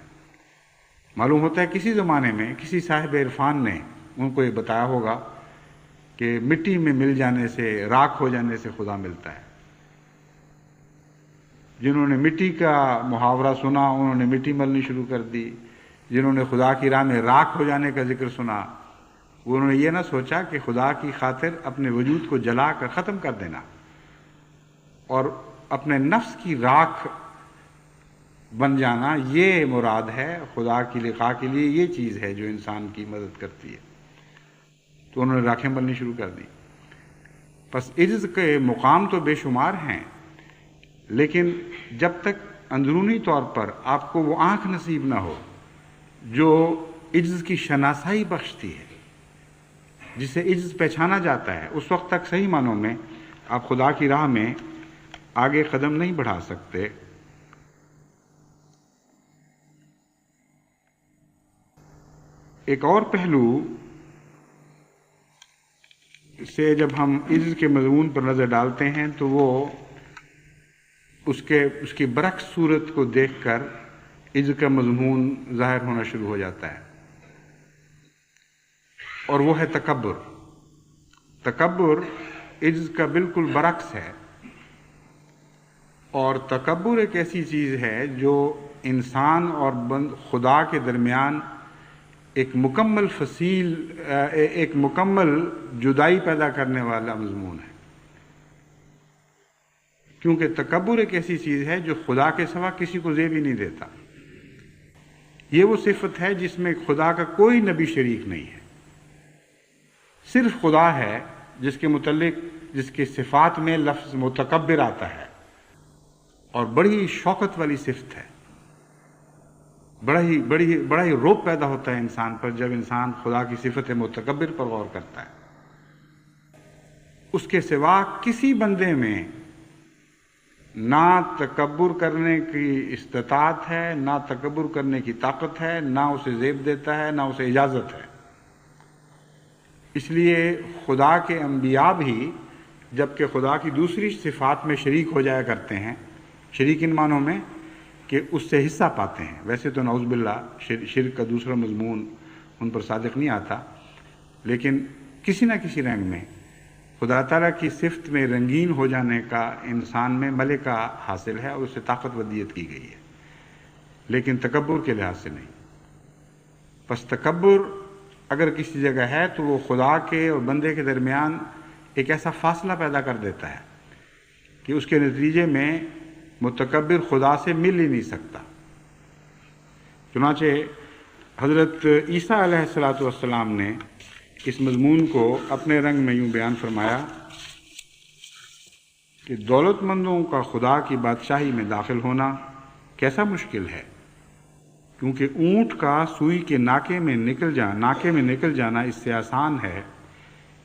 معلوم ہوتا ہے کسی زمانے میں کسی صاحب عرفان نے ان کو یہ بتایا ہوگا کہ مٹی میں مل جانے سے، راکھ ہو جانے سے خدا ملتا ہے۔ جنہوں نے مٹی کا محاورہ سنا انہوں نے مٹی ملنی شروع کر دی، جنہوں نے خدا کی راہ میں راکھ ہو جانے کا ذکر سنا انہوں نے یہ نہ سوچا کہ خدا کی خاطر اپنے وجود کو جلا کر ختم کر دینا اور اپنے نفس کی راکھ بن جانا، یہ مراد ہے خدا کی لقاء کے لیے، یہ چیز ہے جو انسان کی مدد کرتی ہے۔ تو انہوں نے راکھیں بننی شروع کر دی۔ پس عجز کے مقام تو بے شمار ہیں، لیکن جب تک اندرونی طور پر آپ کو وہ آنکھ نصیب نہ ہو جو عجز کی شناسائی بخشتی ہے، جسے عجز پہچانا جاتا ہے، اس وقت تک صحیح معنوں میں آپ خدا کی راہ میں آگے قدم نہیں بڑھا سکتے۔ ایک اور پہلو سے جب ہم عجز کے مضمون پر نظر ڈالتے ہیں تو وہ اس کی برعکس صورت کو دیکھ کر عجز کا مضمون ظاہر ہونا شروع ہو جاتا ہے، اور وہ ہے تکبر۔ تکبر عجز کا بالکل برعکس ہے، اور تکبر ایک ایسی چیز ہے جو انسان اور خدا کے درمیان ایک مکمل فصیل، ایک مکمل جدائی پیدا کرنے والا مضمون ہے، کیونکہ تکبر ایک ایسی چیز ہے جو خدا کے سوا کسی کو زیب ہی نہیں دیتا۔ یہ وہ صفت ہے جس میں خدا کا کوئی نبی شریک نہیں ہے، صرف خدا ہے جس کے متعلق جس کے صفات میں لفظ متکبر آتا ہے، اور بڑی شوقت والی صفت ہے، بڑا ہی رعب پیدا ہوتا ہے انسان پر جب انسان خدا کی صفت متکبر پر غور کرتا ہے۔ اس کے سوا کسی بندے میں نہ تکبر کرنے کی استطاعت ہے، نہ تکبر کرنے کی طاقت ہے، نہ اسے زیب دیتا ہے، نہ اسے اجازت ہے۔ اس لیے خدا کے انبیاء بھی جبکہ خدا کی دوسری صفات میں شریک ہو جایا کرتے ہیں، شریک ان معنوں میں کہ اس سے حصہ پاتے ہیں، ویسے تو نعوذ باللہ شرک کا دوسرا مضمون ان پر صادق نہیں آتا، لیکن کسی نہ کسی رنگ میں خدا تعالیٰ کی صفت میں رنگین ہو جانے کا انسان میں ملکہ حاصل ہے اور اسے طاقت ودیت کی گئی ہے، لیکن تکبر کے لحاظ سے نہیں۔ پس تکبر اگر کسی جگہ ہے تو وہ خدا کے اور بندے کے درمیان ایک ایسا فاصلہ پیدا کر دیتا ہے کہ اس کے نتیجے میں متکبر خدا سے مل ہی نہیں سکتا۔ چنانچہ حضرت عیسیٰ علیہ السلام نے اس مضمون کو اپنے رنگ میں یوں بیان فرمایا کہ دولت مندوں کا خدا کی بادشاہی میں داخل ہونا کیسا مشکل ہے، کیونکہ اونٹ کا سوئی کے ناکے میں نکل جانا اس سے آسان ہے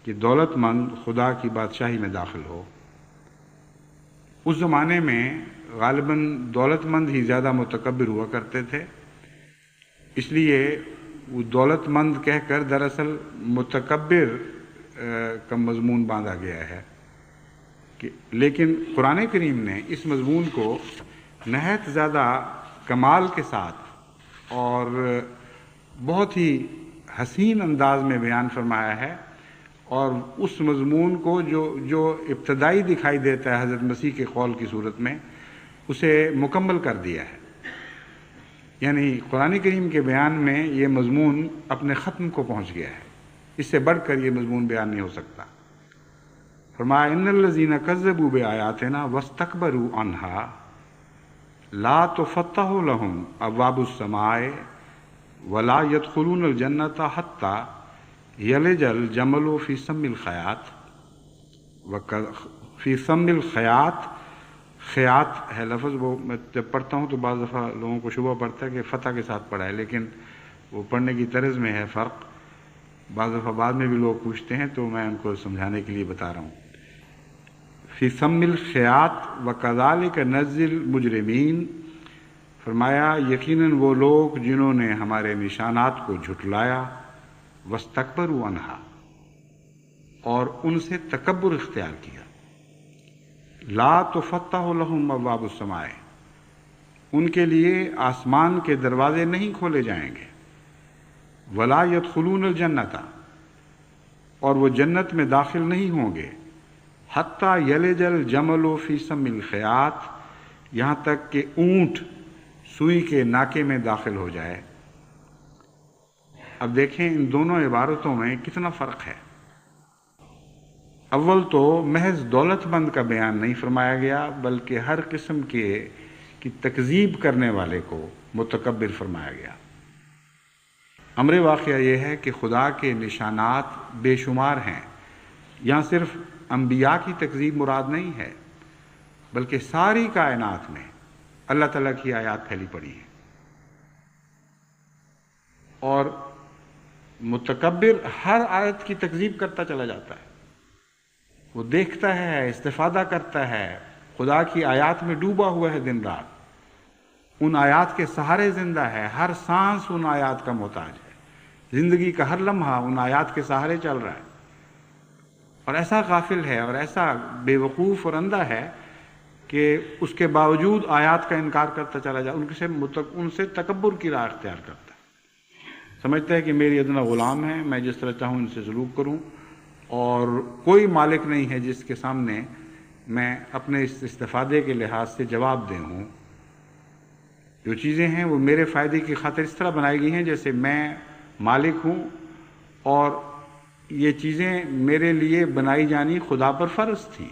کہ دولت مند خدا کی بادشاہی میں داخل ہو۔ اس زمانے میں غالباً دولت مند ہی زیادہ متکبر ہوا کرتے تھے، اس لیے وہ دولت مند کہہ کر دراصل متکبر کا مضمون باندھا گیا ہے لیکن قرآن کریم نے اس مضمون کو نہایت زیادہ کمال کے ساتھ اور بہت ہی حسین انداز میں بیان فرمایا ہے، اور اس مضمون کو جو ابتدائی دکھائی دیتا ہے حضرت مسیح کے قول کی صورت میں، اسے مکمل کر دیا ہے۔ یعنی قرآن کریم کے بیان میں یہ مضمون اپنے ختم کو پہنچ گیا ہے، اس سے بڑھ کر یہ مضمون بیان نہیں ہو سکتا۔ فرمایا ان الذین کذبوا بآیاتنا واستکبروا عنہا لا تفتح لهم ابواب السماء ولا يدخلون الجنۃ حتی یلج الجمل فی سم الخیاط فی سم الخیاط، خیاط ہے لفظ، وہ میں جب پڑھتا ہوں تو بعض دفعہ لوگوں کو شبہ پڑتا ہے کہ فتح کے ساتھ پڑھا ہے، لیکن وہ پڑھنے کی طرز میں ہے فرق، بعض دفعہ بعد میں بھی لوگ پوچھتے ہیں تو میں ان کو سمجھانے کے لیے بتا رہا ہوں۔ فی سم الخیاط وکذالک نجزی المجرمین، فرمایا یقیناً وہ لوگ جنہوں نے ہمارے نشانات کو جھٹلایا، واستکبروا عنہا، اور ان سے تکبر اختیار کیا، لا تفتح لهم ابواب السماء، ان کے لیے آسمان کے دروازے نہیں کھولے جائیں گے، ولا يدخلون الجنۃ، اور وہ جنت میں داخل نہیں ہوں گے، حتی یلج الجمل فی سم الخیاط، یہاں تک کہ اونٹ سوئی کے ناکے میں داخل ہو جائے۔ اب دیکھیں ان دونوں عبارتوں میں کتنا فرق ہے۔ اول تو محض دولت مند کا بیان نہیں فرمایا گیا، بلکہ ہر قسم کی تکذیب کرنے والے کو متکبر فرمایا گیا۔ امر واقعہ یہ ہے کہ خدا کے نشانات بے شمار ہیں، یہاں صرف انبیاء کی تکذیب مراد نہیں ہے، بلکہ ساری کائنات میں اللہ تعالیٰ کی آیات پھیلی پڑی ہیں، اور متکبر ہر آیت کی تکذیب کرتا چلا جاتا ہے، وہ دیکھتا ہے، استفادہ کرتا ہے، خدا کی آیات میں ڈوبا ہوا ہے دن رات، ان آیات کے سہارے زندہ ہے، ہر سانس ان آیات کا محتاج ہے، زندگی کا ہر لمحہ ان آیات کے سہارے چل رہا ہے، اور ایسا غافل ہے اور ایسا بے وقوف اور اندھا ہے کہ اس کے باوجود آیات کا انکار کرتا چلا جائے، ان سے تکبر کی راہ اختیار کرتا ہے، سمجھتا ہے کہ میری ادنا غلام ہے، میں جس طرح چاہوں ان سے سلوک کروں، اور کوئی مالک نہیں ہے جس کے سامنے میں اپنے اس استفادے کے لحاظ سے جواب دے ہوں۔ جو چیزیں ہیں وہ میرے فائدے کی خاطر اس طرح بنائی گئی ہیں جیسے میں مالک ہوں، اور یہ چیزیں میرے لیے بنائی جانی خدا پر فرض تھی۔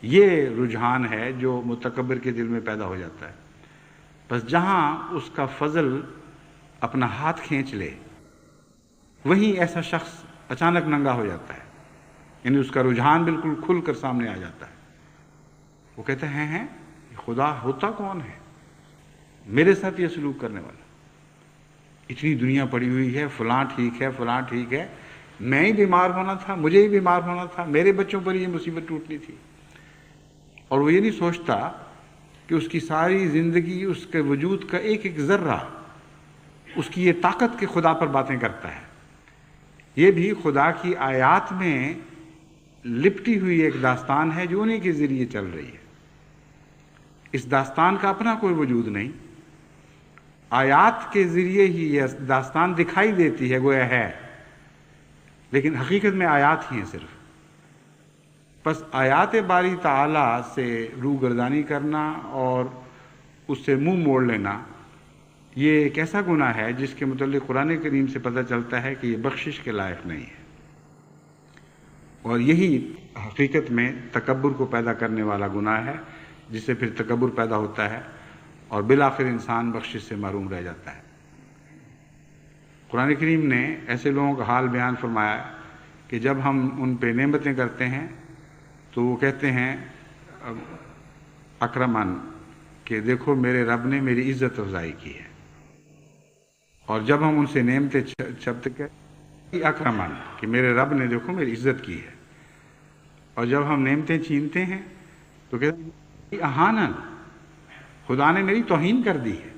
یہ رجحان ہے جو متکبر کے دل میں پیدا ہو جاتا ہے۔ بس جہاں اس کا فضل اپنا ہاتھ کھینچ لے، وہیں ایسا شخص اچانک ننگا ہو جاتا ہے، یعنی اس کا رجحان بالکل کھل کر سامنے آ جاتا ہے۔ وہ کہتے ہیں خدا ہوتا کون ہے میرے ساتھ یہ سلوک کرنے والا؟ اتنی دنیا پڑی ہوئی ہے، فلاں ٹھیک ہے، فلاں ٹھیک ہے، میں ہی بیمار ہونا تھا، مجھے ہی بیمار ہونا تھا، میرے بچوں پر یہ مصیبت ٹوٹنی تھی۔ اور وہ یہ نہیں سوچتا کہ اس کی ساری زندگی، اس کے وجود کا ایک ایک ذرہ اس کی یہ طاقت کے خدا پر باتیں کرتا ہے۔ یہ بھی خدا کی آیات میں لپٹی ہوئی ایک داستان ہے جو انہی کے ذریعے چل رہی ہے۔ اس داستان کا اپنا کوئی وجود نہیں، آیات کے ذریعے ہی یہ داستان دکھائی دیتی ہے، گویا ہے۔ لیکن حقیقت میں آیات ہی ہیں صرف. بس آیات باری تعالیٰ سے روگردانی کرنا اور اس سے منہ موڑ لینا یہ ایک ایسا گناہ ہے جس کے متعلق قرآن کریم سے پتہ چلتا ہے کہ یہ بخشش کے لائق نہیں ہے، اور یہی حقیقت میں تکبر کو پیدا کرنے والا گناہ ہے، جس سے پھر تکبر پیدا ہوتا ہے اور بالآخر انسان بخشش سے محروم رہ جاتا ہے. قرآن کریم نے ایسے لوگوں کا حال بیان فرمایا کہ جب ہم ان پہ نعمتیں کرتے ہیں تو وہ کہتے ہیں اکرمن کہ دیکھو میرے رب نے میری عزت افزائی کی ہے، اور جب ہم ان سے نعمتیں چھپتے کہ اکرمن کہ میرے رب نے دیکھو میری عزت کی ہے، اور جب ہم نعمتیں چھینتے ہیں تو کہتے ہیں اہانن خدا نے میری توہین کر دی ہے.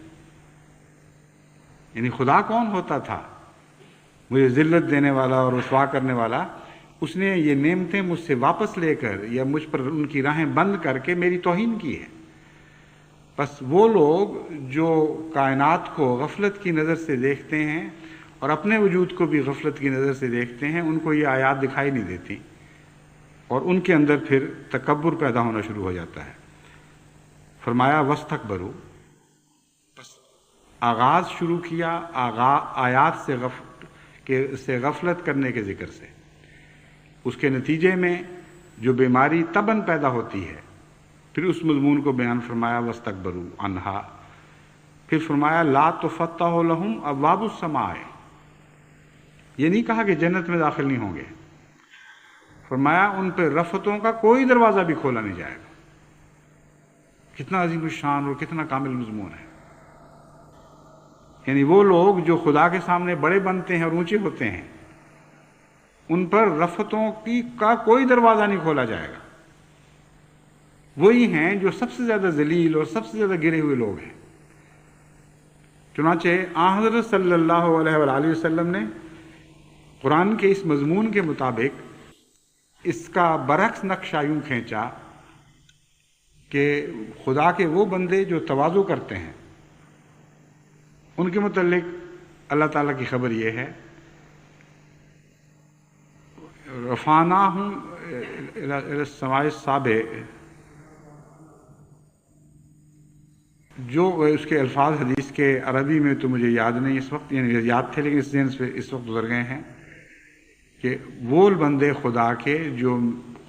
یعنی خدا کون ہوتا تھا مجھے ذلت دینے والا اور رسوا کرنے والا؟ اس نے یہ نعمتیں مجھ سے واپس لے کر یا مجھ پر ان کی راہیں بند کر کے میری توہین کی ہے. بس وہ لوگ جو کائنات کو غفلت کی نظر سے دیکھتے ہیں اور اپنے وجود کو بھی غفلت کی نظر سے دیکھتے ہیں، ان کو یہ آیات دکھائی نہیں دیتی اور ان کے اندر پھر تکبر پیدا ہونا شروع ہو جاتا ہے. فرمایا وَاسْتَكْبَرُوا، بس آغاز شروع کیا آیات سے غفلت کرنے کے ذکر سے. اس کے نتیجے میں جو بیماری تباً پیدا ہوتی ہے، پھر اس مضمون کو بیان فرمایا وَاسْتَكْبَرُوا عَنْهَا. پھر فرمایا لَا تُفَتَّحُ لَهُمْ أَبْوَابُ السَّمَاءِ، یہ نہیں کہا کہ جنت میں داخل نہیں ہوں گے، فرمایا ان پہ رفتوں کا کوئی دروازہ بھی کھولا نہیں جائے گا. کتنا عظیم الشان اور کتنا کامل مضمون ہے. یعنی وہ لوگ جو خدا کے سامنے بڑے بنتے ہیں اور اونچے ہوتے ہیں، ان پر رفتوں کا کوئی دروازہ نہیں کھولا جائے گا. وہی ہیں جو سب سے زیادہ ذلیل اور سب سے زیادہ گرے ہوئے لوگ ہیں. چنانچہ حضرت صلی اللہ علیہ وآلہ وسلم نے قرآن کے اس مضمون کے مطابق اس کا برعکس نقشہ یوں کھینچا کہ خدا کے وہ بندے جو تواضع کرتے ہیں ان کے متعلق اللہ تعالیٰ کی خبر یہ ہے رفعناہم الی السماء السابع، جو اس کے الفاظ حدیث کے عربی میں تو مجھے یاد نہیں اس وقت، یعنی یاد تھے لیکن اس ذہن سے اس وقت گزر گئے ہیں، کہ وہ بندے خدا کے جو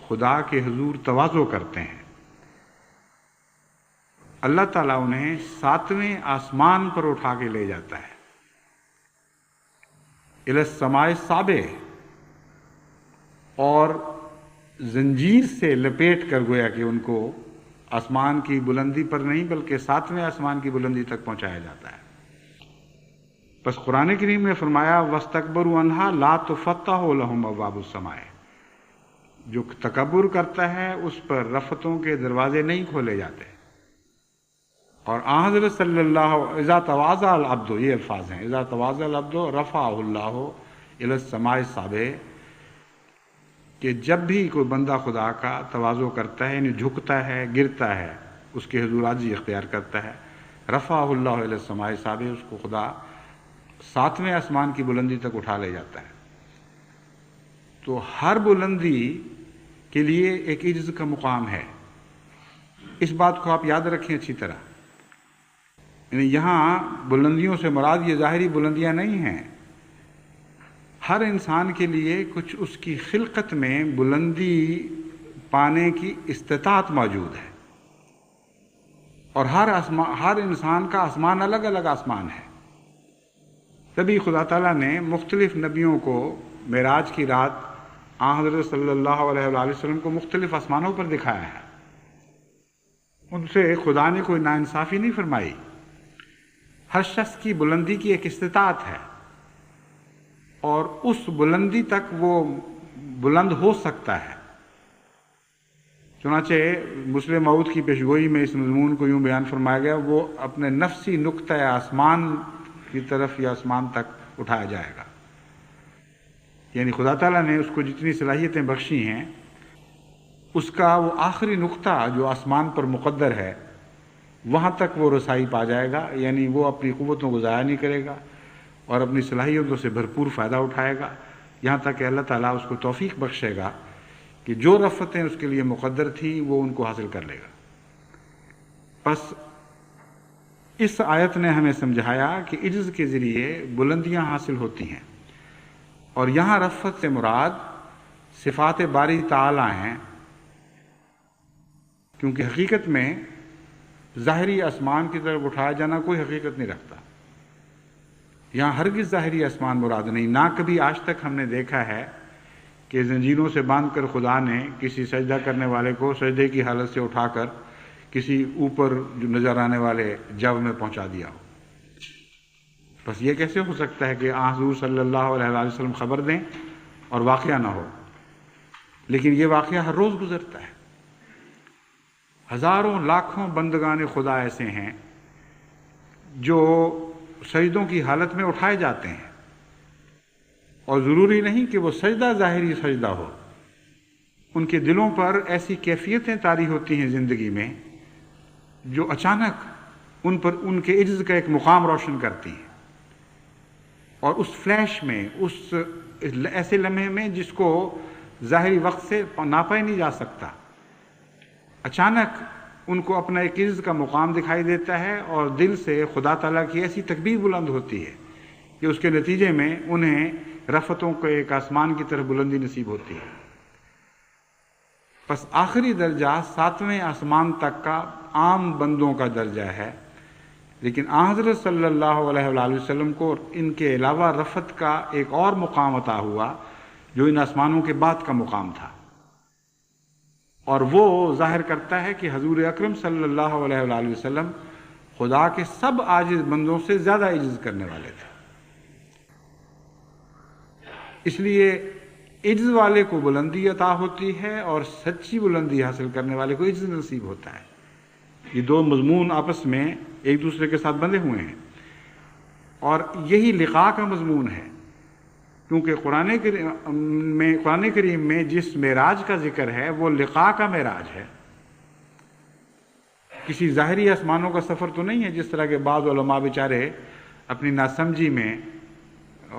خدا کے حضور تواضع کرتے ہیں، اللہ تعالیٰ انہیں 7ویں آسمان پر اٹھا کے لے جاتا ہے. الی السماء السابع، اور زنجیر سے لپیٹ کر گویا کہ ان کو آسمان کی بلندی پر نہیں بلکہ 7ویں آسمان کی بلندی تک پہنچایا جاتا ہے. بس قرآن کریم نے فرمایا وَاسْتَكْبَرُوا عَنْهَا لَا تُفَتَّحُ لَهُمْ أَبْوَابُ السَّمَاءِ، جو تکبر کرتا ہے اس پر رفتوں کے دروازے نہیں کھولے جاتے. اور حضرت صلی اللہ اذا تواضع العبد، یہ الفاظ ہیں اذا تواضع العبد رفعہ اللہ الی السماء السابع، کہ جب بھی کوئی بندہ خدا کا تواضع کرتا ہے یعنی جھکتا ہے گرتا ہے اس کے حضور عاجزی اختیار کرتا ہے، رفعہ اللہ الی السماء السابع، اس کو خدا 7ویں آسمان کی بلندی تک اٹھا لے جاتا ہے. تو ہر بلندی کے لیے ایک عجز کا مقام ہے. اس بات کو آپ یاد رکھیں اچھی طرح. یعنی یہاں بلندیوں سے مراد یہ ظاہری بلندیاں نہیں ہیں، ہر انسان کے لیے کچھ اس کی خلقت میں بلندی پانے کی استطاعت موجود ہے، اور ہر انسان کا آسمان الگ الگ آسمان ہے. تبھی خدا تعالیٰ نے مختلف نبیوں کو معراج کی رات حضرت صلی اللہ علیہ وآلہ وسلم کو مختلف آسمانوں پر دکھایا ہے. ان سے خدا نے کوئی ناانصافی نہیں فرمائی. ہر شخص کی بلندی کی ایک استطاعت ہے، اور اس بلندی تک وہ بلند ہو سکتا ہے. چنانچہ مسلم موعود کی پیشگوئی میں اس مضمون کو یوں بیان فرمایا گیا، وہ اپنے نفسی نقطۂ آسمان کی طرف یا آسمان تک اٹھایا جائے گا. یعنی خدا تعالیٰ نے اس کو جتنی صلاحیتیں بخشی ہیں اس کا وہ آخری نقطہ جو آسمان پر مقدر ہے وہاں تک وہ رسائی پا جائے گا. یعنی وہ اپنی قوتوں کو ضائع نہیں کرے گا اور اپنی صلاحیتوں سے بھرپور فائدہ اٹھائے گا، یہاں تک کہ اللہ تعالیٰ اس کو توفیق بخشے گا کہ جو رفتیں اس کے لیے مقدر تھیں وہ ان کو حاصل کر لے گا۔ پس اس آیت نے ہمیں سمجھایا کہ عجز کے ذریعے بلندیاں حاصل ہوتی ہیں، اور یہاں رفت سے مراد صفات باری تعالی ہیں، کیونکہ حقیقت میں ظاہری آسمان کی طرف اٹھایا جانا کوئی حقیقت نہیں رکھتا۔ یہاں ہرگز ظاہری آسمان مراد نہیں، نہ کبھی آج تک ہم نے دیکھا ہے کہ زنجیروں سے باندھ کر خدا نے کسی سجدہ کرنے والے کو سجدے کی حالت سے اٹھا کر کسی اوپر جو نظر آنے والے جو میں پہنچا دیا ہو۔ بس یہ کیسے ہو سکتا ہے کہ حضور صلی اللہ علیہ وسلم خبر دیں اور واقعہ نہ ہو؟ لیکن یہ واقعہ ہر روز گزرتا ہے۔ ہزاروں لاکھوں بندگان خدا ایسے ہیں جو سجدوں کی حالت میں اٹھائے جاتے ہیں، اور ضروری نہیں کہ وہ سجدہ ظاہری سجدہ ہو، ان کے دلوں پر ایسی کیفیتیں طاری ہوتی ہیں زندگی میں جو اچانک ان پر ان کے عجز کا ایک مقام روشن کرتی ہیں، اور اس فلیش میں، اس ایسے لمحے میں جس کو ظاہری وقت سے ناپا ہی نہیں جا سکتا، اچانک ان کو اپنا ایک عجز کا مقام دکھائی دیتا ہے، اور دل سے خدا تعالیٰ کی ایسی تکبیر بلند ہوتی ہے کہ اس کے نتیجے میں انہیں رفتوں کو ایک آسمان کی طرف بلندی نصیب ہوتی ہے۔ پس آخری درجہ 7ویں آسمان تک کا عام بندوں کا درجہ ہے، لیکن حضرت صلی اللہ علیہ وآلہ وسلم کو ان کے علاوہ رفت کا ایک اور مقام عطا ہوا جو ان آسمانوں کے بعد کا مقام تھا، اور وہ ظاہر کرتا ہے کہ حضور اکرم صلی اللہ علیہ وآلہ وسلم خدا کے سب عاجز بندوں سے زیادہ عجز کرنے والے تھے۔ اس لیے عجز والے کو بلندی عطا ہوتی ہے، اور سچی بلندی حاصل کرنے والے کو عجز نصیب ہوتا ہے۔ یہ دو مضمون آپس میں ایک دوسرے کے ساتھ بندھے ہوئے ہیں، اور یہی لقاء کا مضمون ہے، کیونکہ قرآن کریم میں جس معراج کا ذکر ہے وہ لقاء کا معراج ہے، کسی ظاہری آسمانوں کا سفر تو نہیں ہے، جس طرح کے بعض علماء بیچارے اپنی ناسمجھی میں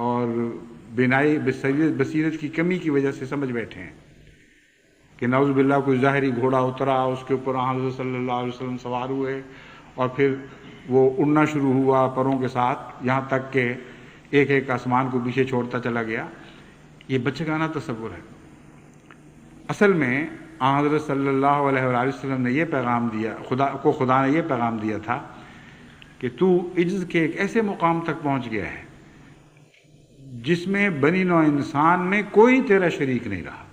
اور بینائی بصیرت کی کمی کی وجہ سے سمجھ بیٹھے ہیں کہ نعوذ باللہ کوئی ظاہری گھوڑا اترا، اس کے اوپر حضرت صلی اللہ علیہ وسلم سوار ہوئے، اور پھر وہ اڑنا شروع ہوا پروں کے ساتھ، یہاں تک کہ ایک ایک آسمان کو پیچھے چھوڑتا چلا گیا۔ یہ بچگانہ تصور ہے۔ اصل میں حضرت صلی اللہ علیہ وآلہ وسلم نے یہ پیغام دیا، خدا نے یہ پیغام دیا تھا کہ تو عجز کے ایک ایسے مقام تک پہنچ گیا ہے جس میں بنی نوع انسان میں کوئی تیرا شریک نہیں رہا۔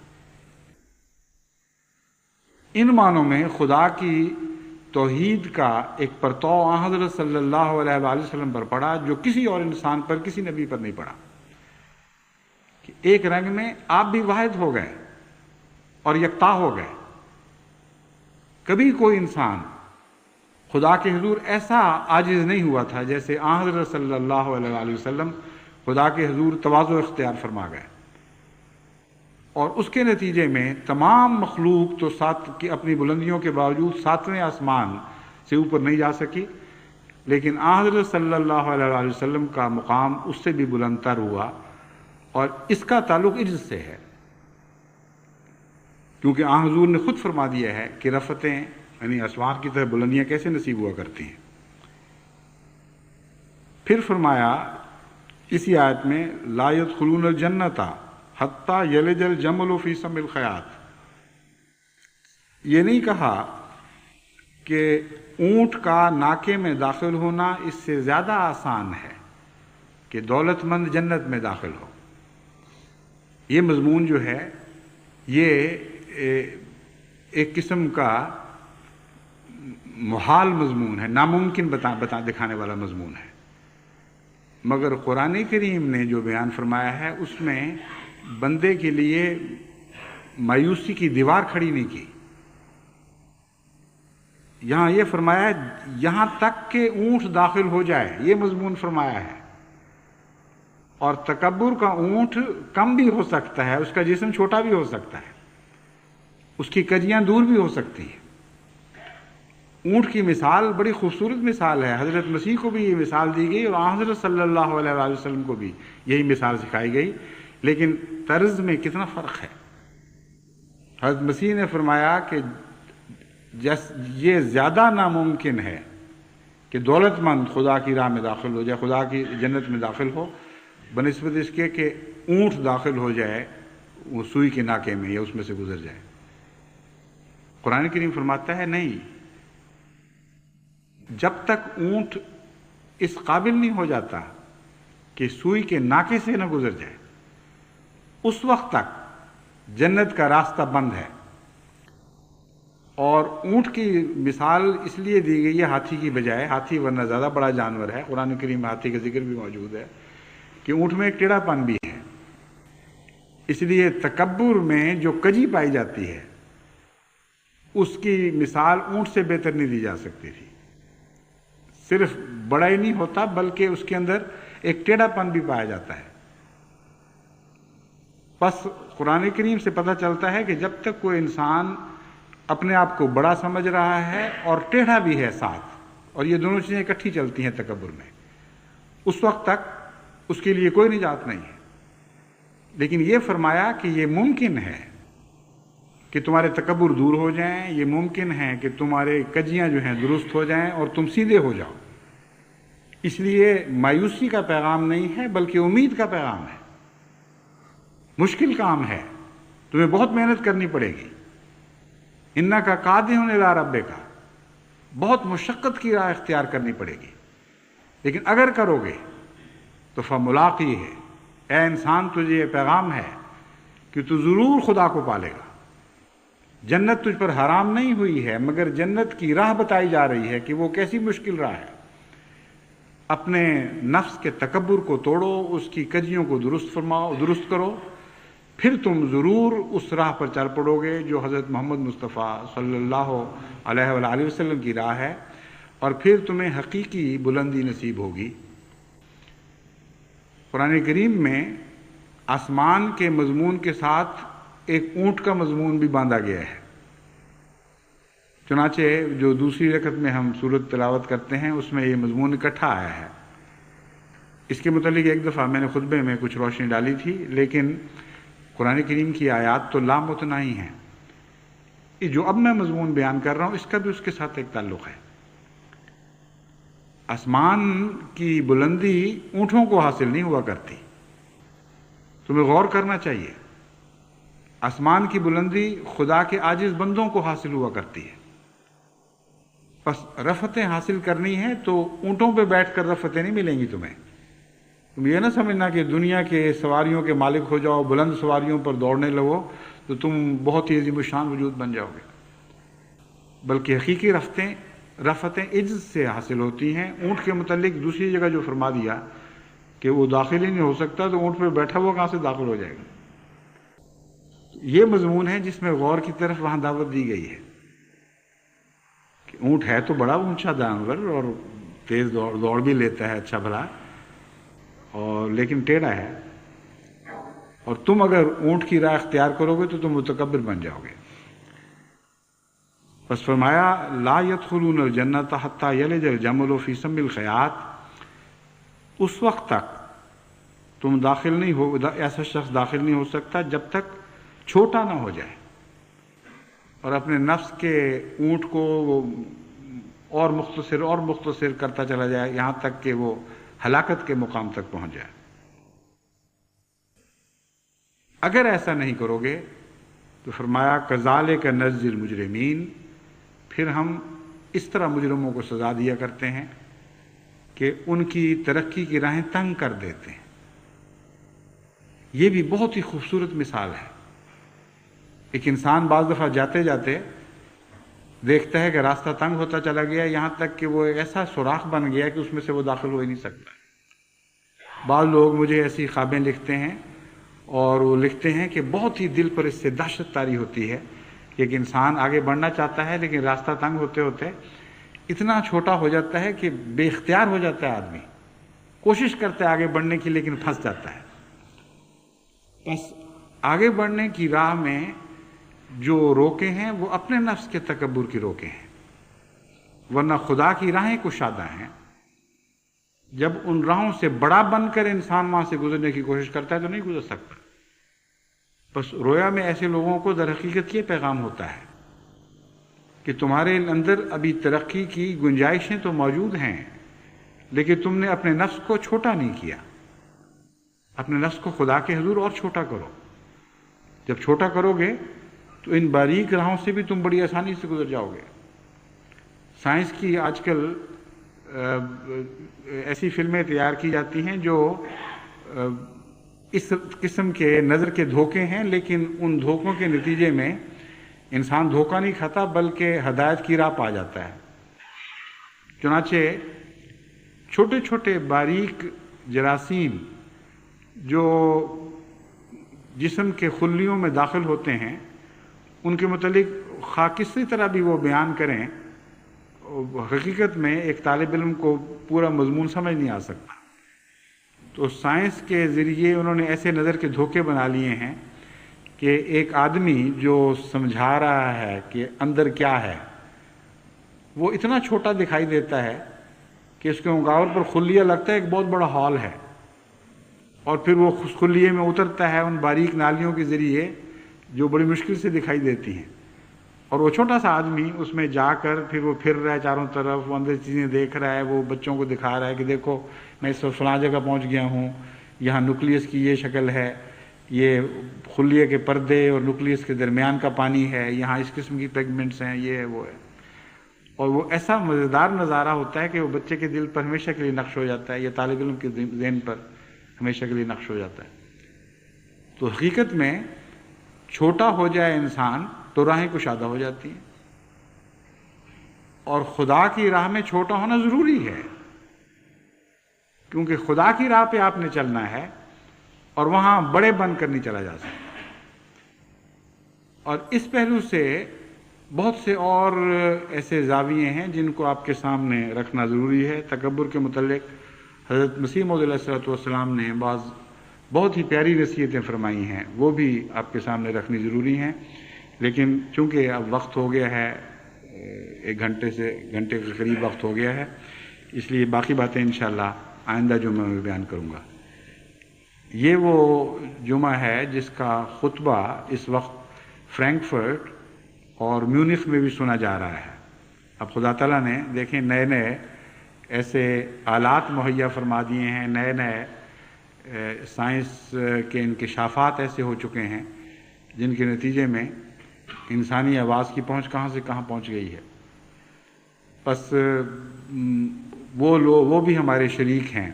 ان معنوں میں خدا کی توحید کا ایک پرتو حضرت صلی اللہ علیہ وآلہ وسلم پر پڑا جو کسی اور انسان پر، کسی نبی پر نہیں پڑا، کہ ایک رنگ میں آپ بھی واحد ہو گئے اور یکتا ہو گئے۔ کبھی کوئی انسان خدا کے حضور ایسا عاجز نہیں ہوا تھا جیسے حضرت صلی اللہ علیہ وآلہ وسلم خدا کے حضور تواضع اختیار فرما گئے، اور اس کے نتیجے میں تمام مخلوق تو اپنی بلندیوں کے باوجود 7ویں آسمان سے اوپر نہیں جا سکی، لیکن حضرت صلی اللہ علیہ وآلہ وسلم کا مقام اس سے بھی بلند تر ہوا، اور اس کا تعلق عجز سے ہے، کیونکہ حضور نے خود فرما دیا ہے کہ رفتیں یعنی آسمان کی طرف بلندیاں کیسے نصیب ہوا کرتی ہیں۔ پھر فرمایا اسی آیت میں لا يدخلون الجنۃ حتی یلج الجمل فی سم الخیاط، یہ نہیں کہا کہ اونٹ کا ناکے میں داخل ہونا اس سے زیادہ آسان ہے کہ دولت مند جنت میں داخل ہو۔ یہ مضمون جو ہے یہ ایک قسم کا محال مضمون ہے، ناممکن دکھانے والا مضمون ہے، مگر قرآن کریم نے جو بیان فرمایا ہے اس میں بندے کے لیے مایوسی کی دیوار کھڑی نہیں کی۔ یہاں یہ فرمایا ہے یہاں تک کہ اونٹ داخل ہو جائے، یہ مضمون فرمایا ہے، اور تکبر کا اونٹ کم بھی ہو سکتا ہے، اس کا جسم چھوٹا بھی ہو سکتا ہے، اس کی کجیاں دور بھی ہو سکتی ہیں۔ اونٹ کی مثال بڑی خوبصورت مثال ہے، حضرت مسیح کو بھی یہ مثال دی گئی، اور حضرت صلی اللہ علیہ وسلم کو بھی یہی مثال سکھائی گئی لیکن طرز میں کتنا فرق ہے. حضرت مسیح نے فرمایا کہ یہ زیادہ ناممکن ہے کہ دولت مند خدا کی راہ میں داخل ہو جائے، خدا کی جنت میں داخل ہو، بنسبت اس کے کہ اونٹ داخل ہو جائے وہ سوئی کے ناکے میں یا اس میں سے گزر جائے. قرآن کریم فرماتا ہے نہیں، جب تک اونٹ اس قابل نہیں ہو جاتا کہ سوئی کے ناکے سے نہ گزر جائے، اس وقت تک جنت کا راستہ بند ہے. اور اونٹ کی مثال اس لیے دی گئی ہے ہاتھی کی بجائے، ہاتھی ورنہ زیادہ بڑا جانور ہے، قرآن کریم میں ہاتھی کا ذکر بھی موجود ہے، کہ اونٹ میں ایک ٹیڑھا پن بھی ہے. اس لیے تکبر میں جو کجی پائی جاتی ہے اس کی مثال اونٹ سے بہتر نہیں دی جا سکتی تھی. صرف بڑا ہی نہیں ہوتا بلکہ اس کے اندر ایک ٹیڑھا پن بھی پایا جاتا ہے. بس قرآن کریم سے پتہ چلتا ہے کہ جب تک کوئی انسان اپنے آپ کو بڑا سمجھ رہا ہے اور ٹیڑھا بھی ہے ساتھ، اور یہ دونوں چیزیں اکٹھی چلتی ہیں تکبر میں، اس وقت تک اس کے لیے کوئی نجات نہیں ہے. لیکن یہ فرمایا کہ یہ ممکن ہے کہ تمہارے تکبر دور ہو جائیں، یہ ممکن ہے کہ تمہارے کجیاں جو ہیں درست ہو جائیں اور تم سیدھے ہو جاؤ. اس لیے مایوسی کا پیغام نہیں ہے بلکہ امید کا پیغام ہے. مشکل کام ہے، تمہیں بہت محنت کرنی پڑے گی. انکا قادح الی ربک، بہت مشقت کی راہ اختیار کرنی پڑے گی، لیکن اگر کرو گے تو فملاقی ہے. اے انسان، تجھے یہ پیغام ہے کہ تو ضرور خدا کو پالے گا. جنت تجھ پر حرام نہیں ہوئی ہے، مگر جنت کی راہ بتائی جا رہی ہے کہ وہ کیسی مشکل راہ ہے. اپنے نفس کے تکبر کو توڑو، اس کی کجیوں کو درست کرو، پھر تم ضرور اس راہ پر چل پڑو گے جو حضرت محمد مصطفیٰ صلی اللہ علیہ وآلہ وسلم کی راہ ہے، اور پھر تمہیں حقیقی بلندی نصیب ہوگی. قرآن کریم میں آسمان کے مضمون کے ساتھ ایک اونٹ کا مضمون بھی باندھا گیا ہے. چنانچہ جو دوسری رکعت میں ہم سورت تلاوت کرتے ہیں اس میں یہ مضمون اکٹھا آیا ہے. اس کے متعلق ایک دفعہ میں نے خطبے میں کچھ روشنی ڈالی تھی، لیکن قرآن کریم کی آیات تو لامتناہی ہیں. یہ جو اب میں مضمون بیان کر رہا ہوں اس کا بھی اس کے ساتھ ایک تعلق ہے. آسمان کی بلندی اونٹوں کو حاصل نہیں ہوا کرتی، تمہیں غور کرنا چاہیے. آسمان کی بلندی خدا کے عاجز بندوں کو حاصل ہوا کرتی ہے. بس رفتیں حاصل کرنی ہے تو اونٹوں پہ بیٹھ کر رفتیں نہیں ملیں گی تمہیں. تم یہ نہ سمجھنا کہ دنیا کے سواریوں کے مالک ہو جاؤ، بلند سواریوں پر دوڑنے لگو تو تم بہت ہی عظیم الشان وجود بن جاؤ گے. بلکہ حقیقی رفتیں عجز سے حاصل ہوتی ہیں. اونٹ کے متعلق دوسری جگہ جو فرما دیا کہ وہ داخل ہی نہیں ہو سکتا، تو اونٹ پہ بیٹھا ہوا کہاں سے داخل ہو جائے گا. یہ مضمون ہے جس میں غور کی طرف وہاں دعوت دی گئی ہے کہ اونٹ ہے تو بڑا اونچا جانور اور تیز دوڑ بھی لیتا ہے اچھا بھلا، اور لیکن ٹیڑھا ہے، اور تم اگر اونٹ کی راہ اختیار کرو گے تو تم متکبر بن جاؤ گے. بس فرمایا لا يدخلون الجنت حتى يلج الجمل في سم الخياط، اس وقت تک تم داخل نہیں ہو، ایسا شخص داخل نہیں ہو سکتا جب تک چھوٹا نہ ہو جائے اور اپنے نفس کے اونٹ کو وہ اور مختصر کرتا چلا جائے یہاں تک کہ وہ ہلاکت کے مقام تک پہنچ جائے. اگر ایسا نہیں کرو گے تو فرمایا کذالک نجزی المجرمین، پھر ہم اس طرح مجرموں کو سزا دیا کرتے ہیں کہ ان کی ترقی کی راہیں تنگ کر دیتے ہیں. یہ بھی بہت ہی خوبصورت مثال ہے. ایک انسان بعض دفعہ جاتے جاتے دیکھتا ہے کہ راستہ تنگ ہوتا چلا گیا، یہاں تک کہ وہ ایک ایسا سوراخ بن گیا کہ اس میں سے وہ داخل ہو ہی نہیں سکتا. بعض لوگ مجھے ایسی خوابیں لکھتے ہیں اور وہ لکھتے ہیں کہ بہت ہی دل پر اس سے دہشت طاری ہوتی ہے کہ ایک انسان آگے بڑھنا چاہتا ہے لیکن راستہ تنگ ہوتے ہوتے اتنا چھوٹا ہو جاتا ہے کہ بے اختیار ہو جاتا ہے. آدمی کوشش کرتا ہے آگے بڑھنے کی لیکن پھنس جاتا ہے. بس آگے بڑھنے کی راہ میں جو روکے ہیں وہ اپنے نفس کے تکبر کی روکے ہیں، ورنہ خدا کی راہیں کشادہ ہیں. جب ان راہوں سے بڑا بن کر انسان وہاں سے گزرنے کی کوشش کرتا ہے تو نہیں گزر سکتا. بس رویا میں ایسے لوگوں کو در حقیقت یہ پیغام ہوتا ہے کہ تمہارے اندر ابھی ترقی کی گنجائشیں تو موجود ہیں، لیکن تم نے اپنے نفس کو چھوٹا نہیں کیا. اپنے نفس کو خدا کے حضور اور چھوٹا کرو. جب چھوٹا کرو گے تو ان باریک راہوں سے بھی تم بڑی آسانی سے گزر جاؤ گے. سائنس کی آج کل ایسی فلمیں تیار کی جاتی ہیں جو اس قسم کے نظر کے دھوکے ہیں، لیکن ان دھوکوں کے نتیجے میں انسان دھوکہ نہیں کھاتا بلکہ ہدایت کی راہ پا جاتا ہے. چنانچہ چھوٹے چھوٹے باریک جراثیم جو جسم کے خلیوں میں داخل ہوتے ہیں، ان کے متعلق خواہ کسی طرح بھی وہ بیان کریں، حقیقت میں ایک طالب علم کو پورا مضمون سمجھ نہیں آ سکتا. تو سائنس کے ذریعے انہوں نے ایسے نظر کے دھوکے بنا لیے ہیں کہ ایک آدمی جو سمجھا رہا ہے کہ اندر کیا ہے، وہ اتنا چھوٹا دکھائی دیتا ہے کہ اس کے مقابل پر خلیہ لگتا ہے ایک بہت بڑا ہال ہے، اور پھر وہ خلیے میں اترتا ہے ان باریک نالیوں کے ذریعے جو بڑی مشکل سے دکھائی دیتی ہیں. اور وہ چھوٹا سا آدمی اس میں جا کر پھر وہ پھر رہا ہے چاروں طرف، وہ اندر چیزیں دیکھ رہا ہے، وہ بچوں کو دکھا رہا ہے کہ دیکھو میں اس فلاں جگہ پہنچ گیا ہوں، یہاں نیوکلیس کی یہ شکل ہے، یہ خلیے کے پردے اور نیوکلیس کے درمیان کا پانی ہے، یہاں اس قسم کی پیگمنٹس ہیں، یہ ہے وہ ہے. اور وہ ایسا مزیدار نظارہ ہوتا ہے کہ وہ بچے کے دل پر ہمیشہ کے لیے نقش ہو جاتا ہے، یا طالب علم کے ذہن پر ہمیشہ کے لیے نقش ہو جاتا ہے. تو حقیقت میں چھوٹا ہو جائے انسان تو راہیں کشادہ ہو جاتی ہیں، اور خدا کی راہ میں چھوٹا ہونا ضروری ہے، کیونکہ خدا کی راہ پہ آپ نے چلنا ہے اور وہاں بڑے بن کر نہیں چلا جا سکتا. اور اس پہلو سے بہت سے اور ایسے زاویے ہیں جن کو آپ کے سامنے رکھنا ضروری ہے. تکبر کے متعلق حضرت مسیح موعود علیہ السلام نے بعض بہت ہی پیاری نصیحتیں فرمائی ہیں، وہ بھی آپ کے سامنے رکھنی ضروری ہیں. لیکن چونکہ اب وقت ہو گیا ہے، 1 گھنٹے کے قریب وقت ہو گیا ہے، اس لیے باقی باتیں انشاءاللہ آئندہ جمعہ میں بیان کروں گا. یہ وہ جمعہ ہے جس کا خطبہ اس وقت فرینکفرٹ اور میونخ میں بھی سنا جا رہا ہے. اب خدا تعالیٰ نے دیکھیں نئے نئے ایسے آلات مہیا فرما دیے ہیں، نئے نئے سائنس کے انکشافات ایسے ہو چکے ہیں جن کے نتیجے میں انسانی آواز کی پہنچ کہاں سے کہاں پہنچ گئی ہے. بس وہ بھی ہمارے شریک ہیں،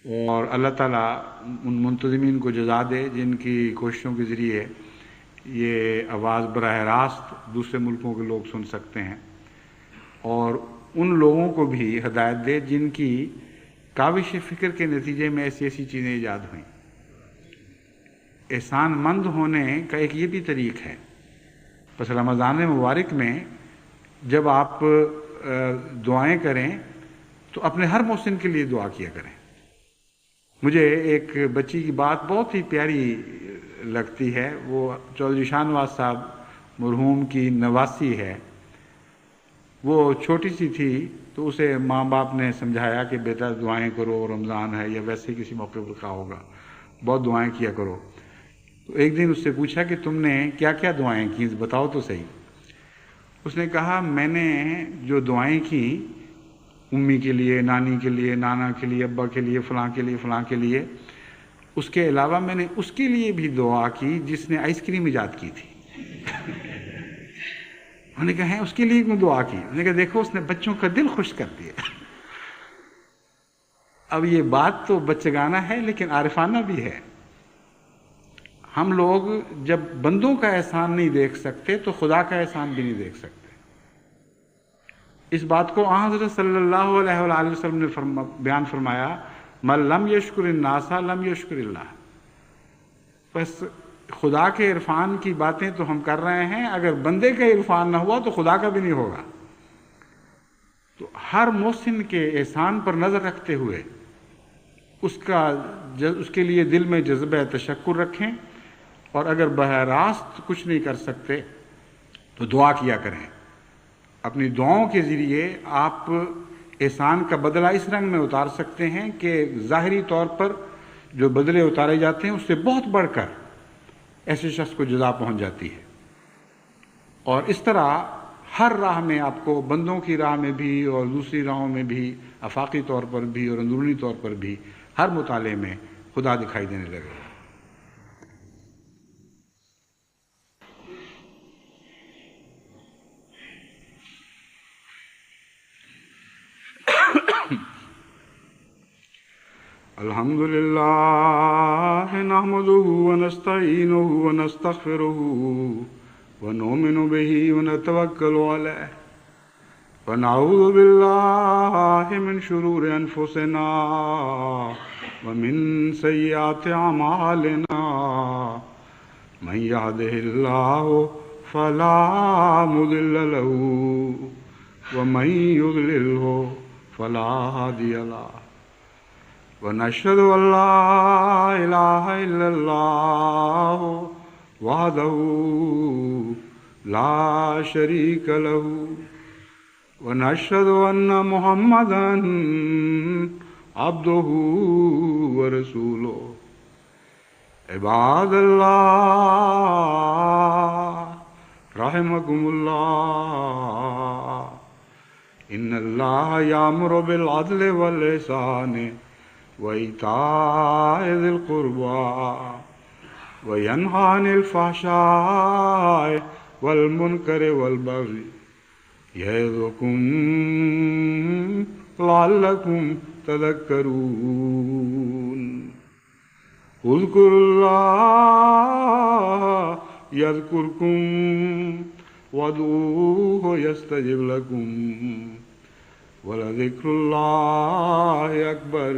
اور اللہ تعالیٰ ان منتظمین کو جزا دے جن کی کوششوں کے ذریعے یہ آواز براہ راست دوسرے ملکوں کے لوگ سن سکتے ہیں، اور ان لوگوں کو بھی ہدایت دے جن کی کاوش فکر کے نتیجے میں ایسی ایسی چیزیں ایجاد ہوئیں. احسان مند ہونے کا ایک یہ بھی طریق ہے. بس رمضان مبارک میں جب آپ دعائیں کریں تو اپنے ہر محسن کے لیے دعا کیا کریں. مجھے ایک بچی کی بات بہت ہی پیاری لگتی ہے. وہ چودھری شاہ نواز صاحب مرحوم کی نواسی ہے. وہ چھوٹی سی تھی تو اسے ماں باپ نے سمجھایا کہ بیٹا دعائیں کرو، رمضان ہے یا ویسے کسی موقع پر کہا ہوگا، بہت دعائیں کیا کرو. تو ایک دن اس سے پوچھا کہ تم نے کیا کیا دعائیں کی، بتاؤ تو صحیح. اس نے کہا میں نے جو دعائیں کی امی کے لیے، نانی کے لیے، نانا کے لیے، ابا کے لیے، فلاں کے لیے، فلاں کے لیے، اس کے علاوہ میں نے اس کے لیے بھی دعا کی جس نے آئس کریم ایجاد کی تھی. انہوں نے کہا ہے اس کے لیے کیوں دعا کی؟ انہوں نے کہا دیکھو اس نے بچوں کا دل خوش کر دیا. اب یہ بات تو بچگانہ ہے لیکن عارفانہ بھی ہے. ہم لوگ جب بندوں کا احسان نہیں دیکھ سکتے تو خدا کا احسان بھی نہیں دیکھ سکتے. اس بات کو حضرت صلی اللہ علیہ وآلہ وسلم نے بیان فرمایا، من لم یشکر الناس لم یشکر اللہ. بس خدا کے عرفان کی باتیں تو ہم کر رہے ہیں، اگر بندے کا عرفان نہ ہوا تو خدا کا بھی نہیں ہوگا. تو ہر محسن کے احسان پر نظر رکھتے ہوئے اس کے لیے دل میں جذبہ تشکر رکھیں، اور اگر براہ راست کچھ نہیں کر سکتے تو دعا کیا کریں. اپنی دعاؤں کے ذریعے آپ احسان کا بدلہ اس رنگ میں اتار سکتے ہیں کہ ظاہری طور پر جو بدلے اتارے جاتے ہیں اس سے بہت بڑھ کر ایسے شخص کو جزا پہنچ جاتی ہے. اور اس طرح ہر راہ میں آپ کو، بندوں کی راہ میں بھی اور دوسری راہوں میں بھی، آفاقی طور پر بھی اور اندرونی طور پر بھی، ہر مطالعے میں خدا دکھائی دینے لگے. الحمد للہ نحمده ونستعینه ونستغفره ونؤمن به ونتوکل علیہ ونعوذ باللہ من شرور انفسنا ومن سیئات اعمالنا من يهده اللہ فلا مضل له ومن يضلله فلا هادی له ونشهد أن لا إله إلا الله وحده لا شريك له ونشهد أن محمدا عبده ورسوله. عباد الله رحمكم الله إن الله يأمر بالعدل والإحسان وإيتاء ذي القربى وينهى عن الفحشاء والمنكر والبغي يعظكم لعلكم تذكرون. اذكروا الله يذكركم وادعوه يستجب لكم ولذكر الله أكبر.